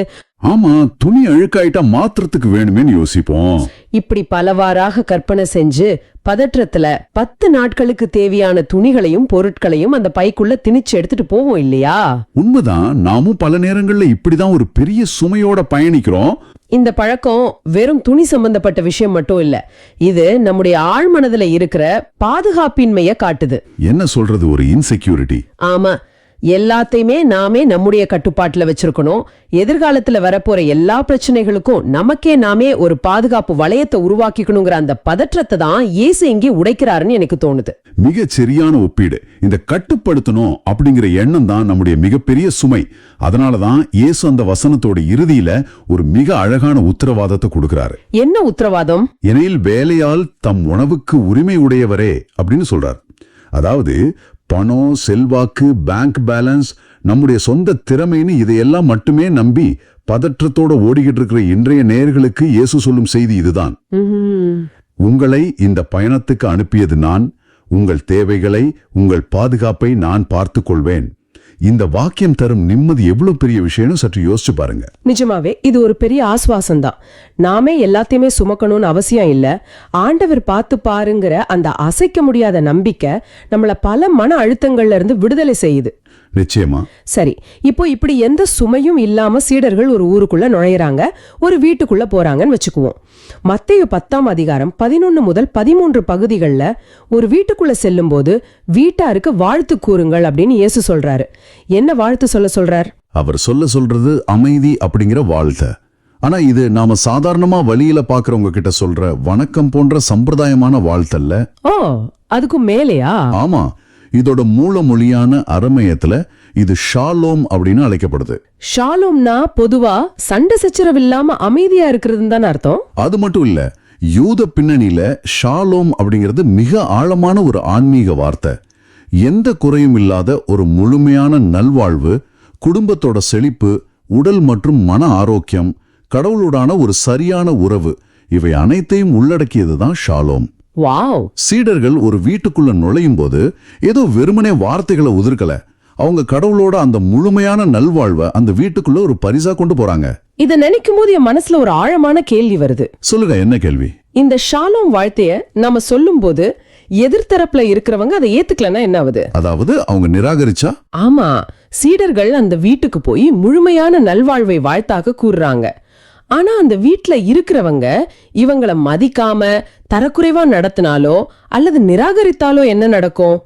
ஆமா, துணி அழுக்காயிட்டா மாத்திரத்துக்கு வேணுமேன்னு யோசிப்போம். இப்படி பலவாறாக கற்பனை செஞ்சு பதற்றத்துல 10 நாட்களுக்கு தேவையான துணிகளையும் பொருட்களையும் அந்த பைக்குள்ள திணிச்சு எடுத்துட்டு போவோம் இல்லையா? உண்மைதான். நாமும் பல நேரங்கள்ல இப்படிதான் ஒரு பெரிய சுமையோட பயணிக்கிறோம். இந்த பழக்கம் வெறும் துணி சம்பந்தப்பட்ட விஷயம் மட்டும் இல்ல. இது நம்முடைய ஆழ்மனதுல இருக்கிற பாதுகாப்பின்மைய காட்டுது. என்ன சொல்றது? ஒரு இன்செக்யூரிட்டி. ஆமா, எல்லாத்தையுமே நாமே நம்முடைய கட்டுப்பாட்டுல வச்சிருக்கணும். எதிர்காலத்துல வரப்போற எல்லா பிரச்சனைகளுக்கும் நமக்கே நாமே ஒரு பாதுகாப்பு வளையத்தை உருவாக்கிக்கணுங்கிற அந்த பதற்றத்தை தான் இயேசு இங்கே உடைக்கிறாருன்னு எனக்கு தோணுது. மிக சரியான ஒப்பீடு. இந்த கட்டுப்படுத்தணும் அப்படிங்கிற எண்ணம் தான் நம்முடைய மிகப்பெரிய சுமை. அதனாலதான் இயேசு அந்த வசனத்தோட இறுதியில ஒரு மிக அழகான உத்தரவாதத்தை கொடுக்கிறாரு. என்ன உத்தரவாதம்? எனில் வேலையால் தம் உணவுக்கு உரிமை உடையவரே அப்படின்னு சொல்றார். அதாவது பணம், செல்வாக்கு, பேங்க் பேலன்ஸ், நம்முடைய சொந்த திறமைன்னு இதையெல்லாம் மட்டுமே நம்பி பதற்றத்தோட ஓடிக்கிட்டு இருக்கிற இன்றைய நேயர்களுக்கு இயேசு சொல்லும் செய்தி இதுதான். உங்களை இந்த பயணத்துக்கு அனுப்பியது நான். உங்கள் தேவைகளை, உங்கள் பாதுகாப்பை நான் பார்த்துக் கொள்வேன். இந்த வாக்கியம் தரும் நிம்மதி எவ்வளவு பெரிய விஷயம்னு சற்று யோசிச்சு பாருங்க. நிஜமாவே இது ஒரு பெரிய ஆஸ்வாசம் தான். நாமே எல்லாத்தையுமே சுமக்கணும்னு அவசியம் இல்ல. ஆண்டவர் பார்த்து பாருங்கிற அந்த அசைக்க முடியாத நம்பிக்கை நம்மள பல மன அழுத்தங்கள்ல இருந்து விடுதலை செய்யுது. நிச்சயமா. சரி, இப்போ இப்படி எந்த சுமையும் இல்லாம சீடர்கள் ஒரு ஊருக்குள்ள நுழையறாங்க, ஒரு வீட்டுக்குள்ள போறாங்கன்னு வச்சுக்குவோம். மத்தேயு 10ஆம் அதிகாரம் 11 முதல் 13 பகுதிகள்ல ஒரு வீட்டுக்குள்ள செல்லும் போது வீட்டாருக்கு வாழ்த்து கூறுங்கள் அப்படின்னு இயேசு சொல்றாரு. என்ன வாழ்த்து சொல்றார்? அவர் சொல்றது அமைதி அப்படிங்கிற வாழ்த்து. ஆனா இது நாம சாதாரணமா வழியில பாக்குறவங்க கிட்ட சொல்ற வணக்கம் போன்ற சம்பிரதாயமான வாழ்த்தல்ல. ஓ, அதுக்கும் மேலையா? ஆமா, இதோட மூல மொழியான அரமேயத்துல இது ஷாலோம் அப்படின்னு அழைக்கப்படுது. ஷாலோம்னா பொதுவா சண்டை சச்சரவு இல்லாம அமைதியா இருக்கிறதுன்னு தானே அர்த்தம். அது மட்டும் இல்ல, யூத பின்னணியில ஷாலோம் அப்படிங்கிறது மிக ஆழமான ஒரு ஆன்மீக வார்த்தை. எந்த குறையும் இல்லாத ஒரு முழுமையான நல்வாழ்வு, குடும்பத்தோட செழிப்பு, உடல் மற்றும் மன ஆரோக்கியம், கடவுளுடான ஒரு சரியான உறவு, இவை அனைத்தையும் உள்ளடக்கியதுதான் ஷாலோம். வாவ்! சீடர்கள் ஒரு வீட்டுக்குள்ள நுழையும் போது ஏதோ வெறுமனே வார்த்தைகளை உதிர்க்கல. அவங்க கடவுளோட அந்த முழுமையான நல்வாழ்வை அந்த வீட்டுக்குள்ள ஒரு பரிசா கொண்டு போறாங்க. இத நினைக்கும் போது என் மனசுல ஒரு ஆழமான கேள்வி வருது. சொல்லுங்க, என்ன கேள்வி? இந்த ஷாலோம் வாழ்த்தைய நாம சொல்லும் போது எதிர்த்தரப்புல இருக்கிறவங்க அதை ஏத்துக்கலன்னா என்ன ஆகுது? அதாவது அவங்க நிராகரிச்சா? ஆமா, சீடர்கள் அந்த வீட்டுக்கு போய் முழுமையான நல்வாழ்வை வாழ்த்தாக கூறுறாங்க. ஆனா அந்த வீட்ல இருக்கிறவங்க இவங்கள மதிக்காம தரக்குறைவா நடத்தினாலோ அல்லது நிராகரித்தாலோ என்ன நடக்கும்?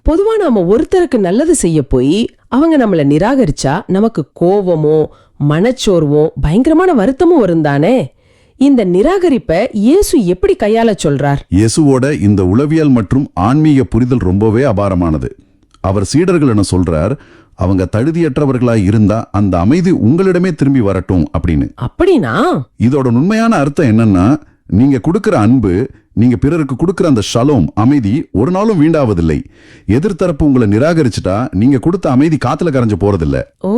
பொதுவா நாம ஒருத்தருக்கு நல்லது செய்ய போய் அவங்க நம்மள நிராகரிச்சா நமக்கு கோவமோ மனச்சோர்வோ பயங்கரமான வருத்தமும் வரும் தானே. இந்த நிராகரிப்பை இயேசு எப்படி கையாள சொல்றார்? இயேசுவோட இந்த உளவியல் மற்றும் ஆன்மீக புரிதல் ரொம்பவே அபாரமானது. அவர் சீடர்கள் என்ன சொல்றார், அவங்க தகுதியற்றவர்களாய் இருந்தா அந்த அமைதி உங்களிடமே திரும்பி வரட்டும் அப்படின்னு. அப்படின்னா இதோட உண்மையான அர்த்தம் என்னன்னா, நீங்க கொடுக்கிற அன்பு, நீங்க பிறருக்கு கொடுக்கிற அந்த ஷலோம் அமைதி ஒரு நாளும் வீண்டாவதில்லை. எதிர்த்தரப்பு உங்களை நிராகரிச்சுட்டா நீங்க கொடுத்த அமைதி காத்துல கரைஞ்சு போறதில்ல. ஓ,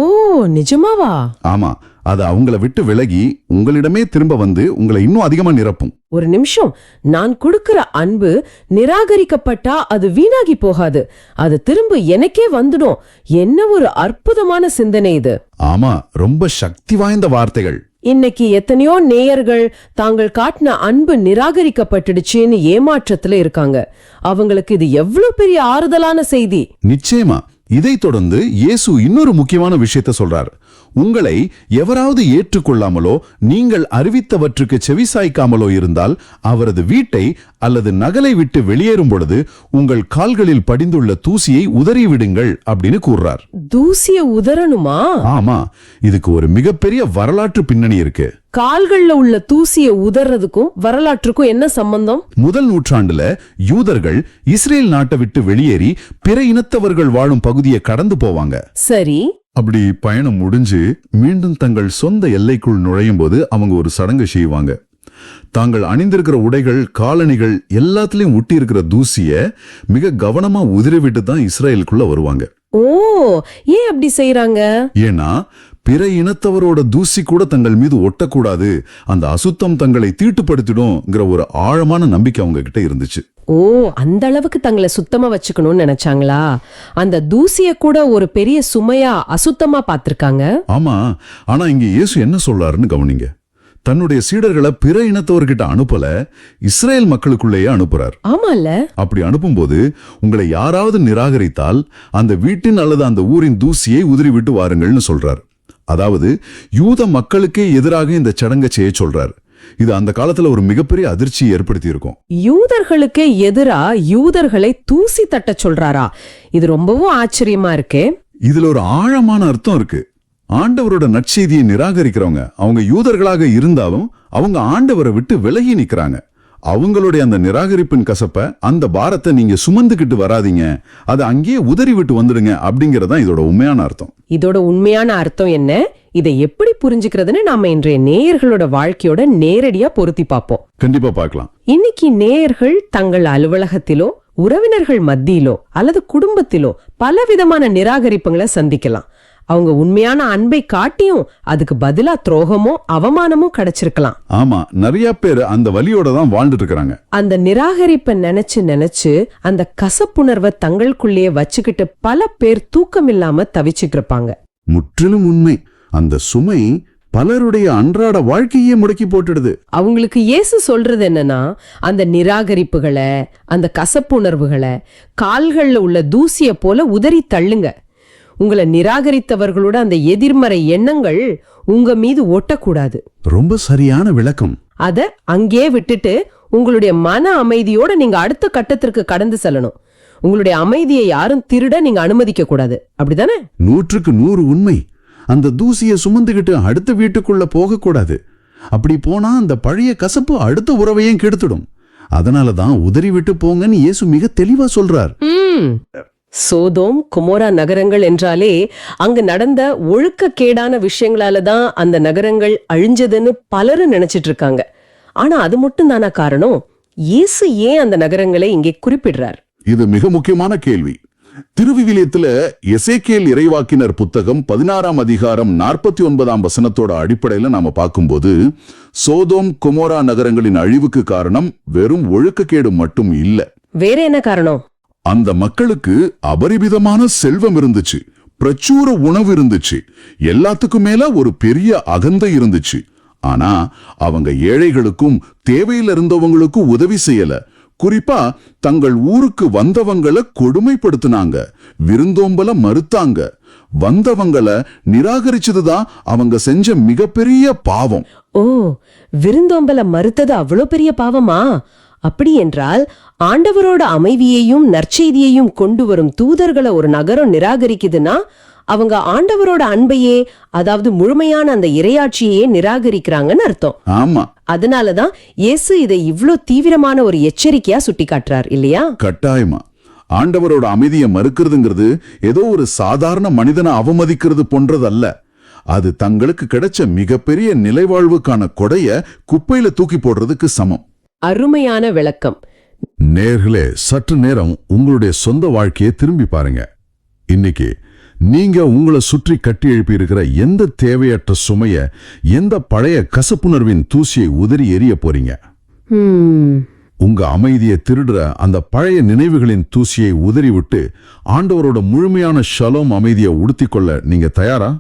நிஜமாவா? ஆமா, அது அவங்கள விட்டு விலகி உங்களிடமே திரும்ப வந்து உங்களை இன்னும் அதிகமா நிரப்பும். ஒரு நிமிஷம், நான் கொடுக்கிற அன்பு நிராகரிக்கப்பட்டா அது வீணாகி போகாது, அது திரும்ப எனக்கே வந்துடும். என்ன ஒரு அற்புதமான சிந்தனை இது. ஆமா, ரொம்ப சக்தி வாய்ந்த வார்த்தைகள். இன்னைக்கு எத்தனையோ நேயர்கள் தாங்கள் காட்டின அன்பு நிராகரிக்கப்பட்டுடுச்சுன்னு ஏமாற்றத்துல இருக்காங்க. அவங்களுக்கு இது எவ்வளவு பெரிய ஆறுதலான செய்தி. நிச்சயமா. இதை தொடர்ந்து இயேசு இன்னொரு முக்கியமான விஷயத்தை சொல்றார். உங்களை எவராவது ஏற்றுக்கொள்ளாமலோ நீங்கள் அறிவித்தவற்றுக்கு செவிசாய்க்காமலோ இருந்தால் அவரது வீட்டை அல்லது நகலை விட்டு வெளியேறும் பொழுது உங்கள் கால்களில் படிந்துள்ள தூசியை உதறிவிடுங்கள் அப்படின்னு கூறுறார். தூசிய உதறணுமா? ஆமா, இதுக்கு ஒரு மிகப்பெரிய வரலாற்று பின்னணி இருக்கு. கால்கள்ல உள்ள தூசிய உதறதுக்கும் வரலாற்றுக்கும் என்ன சம்பந்தம்? முதல் நூற்றாண்டுல யூதர்கள் இஸ்ரேல் நாட்டை விட்டு வெளியேறி பிற இனத்தவர்கள் வாழும் பகுதியை கடந்து போவாங்க. சரி. அப்படி பயணம் முடிஞ்சு மீண்டும் தங்கள் சொந்த எல்லைக்குள் நுழையும் போது அவங்க ஒரு சடங்கு செய்வாங்க. தாங்கள் அணிந்திருக்கிற உடைகள், காலணிகள் எல்லாத்துலயும் ஒட்டி இருக்கிற தூசிய மிக கவனமா உதிரிவிட்டு தான் இஸ்ரேலுக்குள்ள வருவாங்க. ஓ, ஏன் அப்படி செய்யறாங்க? ஏன்னா பிற இனத்தவரோட தூசி கூட தங்கள் மீது ஒட்டக்கூடாது, அந்த அசுத்தம் தங்களை தீட்டுப்படுத்திடும்ங்கிற ஒரு ஆழமான நம்பிக்கை அவங்க கிட்ட இருந்துச்சு. ஓ, அந்த அளவுக்கு தங்களை சுத்தமா வச்சுக்கணும்னு நினைச்சாங்களா? அந்த தூசிய கூட ஒரு பெரிய சுமையா அசுத்தமா பாத்திருக்காங்க. ஆமா, ஆனா இங்க இயேசு என்ன சொல்றாருன்னு கவனிங்க. தன்னுடைய சீடர்களை பிற இனத்தவர்கிட்ட அனுப்பல, இஸ்ரேல் மக்களுக்குள்ளேயே அனுப்புறார். ஆமால. அப்படி அனுப்பும்போது உங்களை யாராவது நிராகரித்தால் அந்த வீட்டின் அல்லது அந்த ஊரின் தூசியை உதிரிவிட்டு வாருங்கள்னு சொல்றார். அதாவது யூத மக்களுக்கே எதிராக இந்த சடங்கை செய்ய சொல்றார். இது அந்த காலத்துல ஒரு மிகப்பெரிய அதிர்ச்சியை ஏற்படுத்தி இருக்கும். யூதர்களுக்கே எதிரா யூதர்களை தூசி தட்ட சொல்றாரா? இது ரொம்பவும் ஆச்சரியமா இருக்கே. இதுல ஒரு ஆழமான அர்த்தம் இருக்கு. ஆண்டவரோட நற்செய்தியை நிராகரிக்கிறவங்க அவங்க யூதர்களாக இருந்தாலும் அவங்க ஆண்டவரை விட்டு விலகி நிக்கிறாங்க. அவங்களுடைய அந்த நிராகரிப்பின் கசப்ப, அந்த பாரத்தை நீங்க சுமந்துகிட்டு வராதீங்க, அதை அங்கேயே உதறி விட்டு வந்துடுங்க அப்படிங்கறதான் இதோட உண்மையான அர்த்தம். இதோட உண்மையான அர்த்தம் என்ன? இதை எப்படி புரிஞ்சுக்கிறதுன்னு நாம இன்றைய நேயர்களோட வாழ்க்கையோட நேரடியா பொருத்தி பார்ப்போம். கண்டிப்பா பார்க்கலாம். இன்னைக்கு நேயர்கள் தங்கள் அலுவலகத்திலோ உறவினர்கள் மத்தியிலோ அல்லது குடும்பத்திலோ பலவிதமான நிராகரிப்புகளை சந்திக்கலாம். அவங்க உண்மையான அன்பை காட்டியும் அதுக்கு பதிலா துரோகமோ அவமானமோ கிடைச்சிருக்கலாம். ஆமா, நிறைய பேர் அந்த வலியோட தான் வாழ்ந்துட்டு இருக்காங்க. அந்த நிராகரிப்பை நினைச்சு அந்த கசப்புணர்வை தங்களுக்குள்ளேயே வச்சுக்கிட்டு பல பேர் தூக்கம் இல்லாம தவிச்சுட்டு இருப்பாங்க. முற்றிலும் உண்மை. அந்த சுமை பலருடைய அன்றாட வாழ்க்கையே முடக்கி போட்டுடுது. அவங்களுக்கு இயேசு சொல்றது என்னன்னா, அந்த நிராகரிப்புகளை, அந்த கசப்புணர்வுகளை கால்கள்ல உள்ள தூசிய போல உதறி தள்ளுங்க. உங்களை நிராகரித்தவர்களோட அந்த எதிர்மறை எண்ணங்கள் உங்க மீது ஒட்டக்கூடாது. ரொம்ப சரியான விளக்கம். அத அங்கே விட்டுட்டு உங்களுடைய மன அமைதியோட நீங்க அடுத்த கட்டத்திற்கு கடந்து செல்லணும். உங்களுடைய அமைதியை யாரும் திருட நீங்க அனுமதிக்க கூடாது. அப்படிதானே? 100க்கு 100 உண்மை. அந்த தூசியை சுமந்துகிட்டு அடுத்த வீட்டுக்குள்ள போகக்கூடாது. அப்படி போனா அந்த பழைய கசப்பு அடுத்த உறவையும் கெடுத்துடும். அதனாலதான் உதறி விட்டு போங்கன்னு இயேசு மிக தெளிவா சொல்றார். சோதோம் குமோரா நகரங்கள் என்றாலே அங்கு நடந்த ஒழுக்கக்கேடான விஷயங்களால தான் அந்த நகரங்கள் அழிஞ்சதுன்னு பலரும் நினைச்சிட்டு இருக்காங்க. ஆனா அது மட்டும் தானா காரணம்? இயேசு ஏன் அந்த நகரங்களை இங்கே குறிப்பிடுறார்? இது மிக முக்கியமான கேள்வி. திருவிவிலியத்துல எசேக்கியேல் இறைவாக்கினர் புத்தகம் 16ஆம் அதிகாரம் 49ஆம் வசனத்தோட அடிப்படையில நாம பார்க்கும்போது, சோதோம் குமோரா நகரங்களின் அழிவுக்கு காரணம் வெறும் ஒழுக்கக்கேடு மட்டும் இல்ல. வேற என்ன காரணம்? அந்த மக்களுக்கு அபரிமிதமான செல்வம் இருந்துச்சு, பிரச்சுர உணவு இருந்துச்சு, எல்லாத்துக்கும் மேல ஒரு பெரிய அகந்தை இருந்துச்சு. ஆனா அவங்க ஏழைகளுக்கும் தேவையில இருந்தவங்களுக்கும் உதவி செய்யல, குறிப்பா தங்கள் ஊருக்கு வந்தவங்களை கொடுமைப்படுத்தினாங்க, விருந்தோம்பல மறுத்தாங்க. வந்தவங்களை நிராகரிச்சதுதான் அவங்க செஞ்ச மிகப்பெரிய பாவம். ஓ, விருந்தோம்பல மறுத்தது அவ்வளோ பெரிய பாவமா? அப்படி என்றால் ஆண்டவரோட அமைதியையும் நற்செய்தியையும் கொண்டு வரும் தூதர்களை ஒரு நகரம் நிராகரிக்குதுன்னா அவங்க ஆண்டவரோட அன்பையே, அதாவது முழுமையான அந்த இறையாட்சியையே நிராகரிக்கிறாங்கன்னு அர்த்தம். ஆமா, அதனாலதான் இயேசு இதை இவ்ளோ தீவிரமான ஒரு எச்சரிக்கையா சுட்டி காட்டுறார் இல்லையா? கட்டாயமா. ஆண்டவரோட அமைதியை மறுக்கிறதுங்கிறது ஏதோ ஒரு சாதாரண மனிதனை அவமதிக்கிறது போன்றதல்ல. அது தங்களுக்கு கிடைச்ச மிகப்பெரிய நிலைவாழ்வுக்கான கொடைய குப்பையில தூக்கி போடுறதுக்கு சமம். அருமையான விளக்கம். நேர்களே, சற்று நேரம் உங்களுடைய சொந்த வாழ்க்கையை திரும்பி பாருங்க. இன்னைக்கு நீங்க உங்களை சுற்றி கட்டி எழுப்பி இருக்கிற எந்த தேவையற்ற சுமைய, எந்த பழைய கசப்புணர்வின் தூசியை உதறி எறிய போறீங்க? உங்க அமைதியை திருடுற அந்த பழைய நினைவுகளின் தூசியை உதறி விட்டு ஆண்டவரோட முழுமையான ஷலோம் அமைதியை உடுத்திக்கொள்ள நீங்க தயாரா?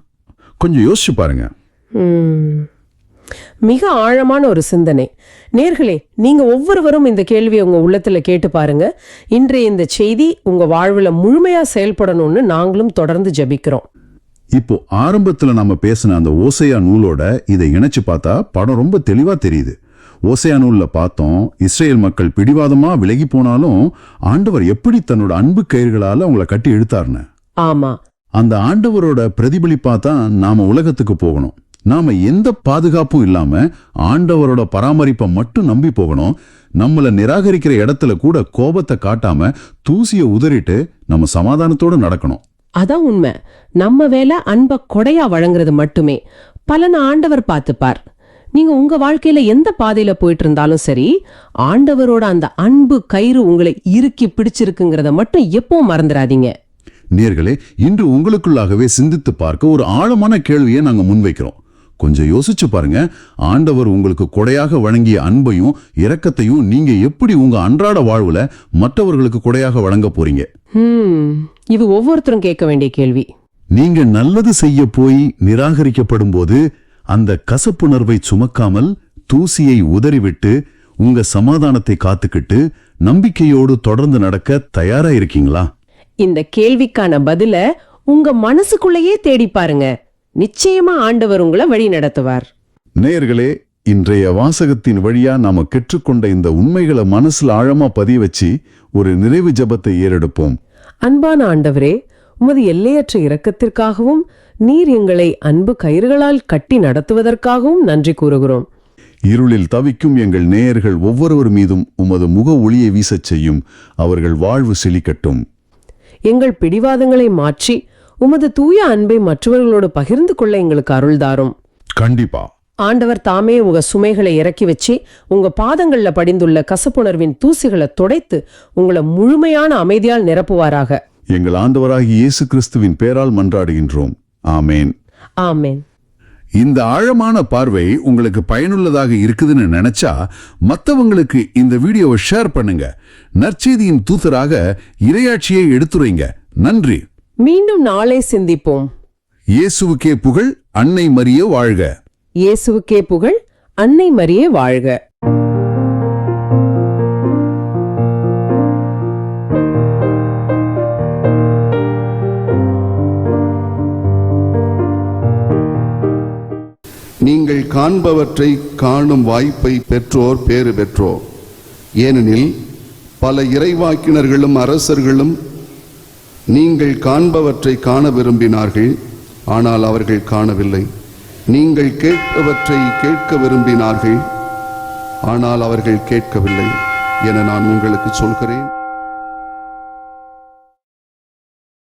கொஞ்சம் யோசிச்சு பாருங்க. மிக ஆழமான ஒரு சிந்தனை. நேர்களே, நீங்க ஒவ்வொருவரும் இந்த கேள்வியை உங்க உள்ளத்துல கேட்டு பாருங்க. இன்றைய இந்த செய்தி உங்க வாழ்வுல முழுமையா செயல்படணும்னு நாங்களும் தொடர்ந்து ஜெபிக்கிறோம். இப்போ ஆரம்பத்துல நாம பேசின அந்த ஓசையா நூலோட இதை இணைச்சு பார்த்தா படம் ரொம்ப தெளிவா தெரியுது. ஓசையா நூல்ல பார்த்தோம், இஸ்ரேல் மக்கள் பிடிவாதமா விலகி போனாலும் ஆண்டவர் எப்படி தன்னோட அன்பு கயிறுகளால அவங்களை கட்டி இழுத்தார்னு. ஆமா, அந்த ஆண்டவரோட பிரதிபலிப்பா தான் நாம உலகத்துக்கு போகணும். நாம எந்த பாதுகாப்பும் இல்லாம ஆண்டவரோட பராமரிப்பை மட்டும் நம்பி போகணும். நம்மள நிராகரிக்கிற இடத்துல கூட கோபத்தை காட்டாம தூசியை உதறிட்டு நம்ம சமாதானத்தோட நடக்கணும். அதான் உண்மை. நம்ம வேலை அன்பை கொடையா வழங்குறது மட்டுமே. பலனை ஆண்டவர் பார்த்துப்பார். நீங்க உங்க வாழ்க்கையில எந்த பாதையில போயிட்டு இருந்தாலும் சரி, ஆண்டவரோட அந்த அன்பு கயிறு உங்களை இறுக்கி பிடிச்சிருக்குங்கிறத மட்டும் எப்பவும் மறந்துடாதீங்க. நேர்களே, இன்று உங்களுக்குள்ளாகவே சிந்தித்து பார்க்க ஒரு ஆழமான கேள்வியை நாங்க முன்வைக்கிறோம். கொஞ்சம் யோசிச்சு பாருங்க. ஆண்டவர் உங்களுக்கு கொடையாக வழங்கிய அன்பையும் இரக்கத்தையும் நீங்க எப்படி உங்க அன்றாட வாழ்வுல மற்றவர்களுக்கு கொடையாக வழங்க போறீங்க? இது ஒவ்வொருத்தரும் கேட்க வேண்டிய கேள்வி. நீங்க நல்லது செய்ய போய் நிராகரிக்கப்படும் போது அந்த கசப்புணர்வை சுமக்காமல் தூசியை உதறிவிட்டு உங்க சமாதானத்தை காத்துக்கிட்டு நம்பிக்கையோடு தொடர்ந்து நடக்க தயாரா இருக்கீங்களா? இந்த கேள்விக்கான பதில உங்க மனசுக்குள்ளேயே தேடி பாருங்க. நிச்சயமா ஆண்டவர் உங்களை வழி நடத்துவார். நேயர்களே, இன்றைய வாசகத்தின் வழியா நாம கற்றுக்கொண்ட இந்த உண்மைகளை மனசுல ஆழமா பதிய வச்சு ஒரு நிறைவு ஜெபத்தை ஏறெடுப்போம். அன்பான ஆண்டவரே, உமது எல்லையற்ற இரக்கத்திற்காகவும் நீர் எங்களை அன்பு கயிறுகளால் கட்டி நடத்துவதற்காகவும் நன்றி கூறுகிறோம். இருளில் தவிக்கும் எங்கள் நேயர்கள் ஒவ்வொருவர் மீதும் உமது முக ஒளியை வீசச் செய்யும். அவர்கள் வாழ்வு செழிக்கட்டும். எங்கள் பிடிவாதங்களை மாற்றி உமது தூய அன்பை மற்றவர்களோடு பகிர்ந்து கொள்ள எங்களுக்கு அருள்தாரும். கண்டிப்பா. ஆண்டவர் தாமே உங்க சுமைகளை இறக்கி வச்சு உங்க பாதங்கள்ல படிந்துள்ள கசப்புணர்வின் தூசிகளை துடைத்து உங்களை முழுமையான அமைதியால் நிரப்புவாராக. எங்கள் ஆண்டவராகிய இயேசு கிறிஸ்துவின் பெயரால் மன்றாடுகின்றோம். ஆமேன். ஆமேன். இந்த ஆழமான பார்வை உங்களுக்கு பயனுள்ளதாக இருக்குதுன்னு நினைச்சா மற்றவங்களுக்கு இந்த வீடியோவை ஷேர் பண்ணுங்க. நற்செய்தியின் தூதராக இறையாட்சியை எடுத்துரைங்க. நன்றி. மீண்டும் நாளை சிந்திப்போம். இயேசுவுக்கே புகழ். அன்னை மரியே வாழ்க. இயேசுவுக்கே புகழ். அன்னை மரியே வாழ்க. நீங்கள் காண்பவற்றை காணும் வாய்ப்பை பெற்றோர் பேறு பெற்றோர். ஏனெனில் பல இறைவாக்கினர்களும் அரசர்களும் நீங்கள் காண்பவற்றை காண விரும்பினார்கள், ஆனால் அவர்கள் காணவில்லை. நீங்கள் கேட்பவற்றை கேட்க விரும்பினார்கள், ஆனால் அவர்கள் கேட்கவில்லை என நான் உங்களுக்கு சொல்கிறேன்.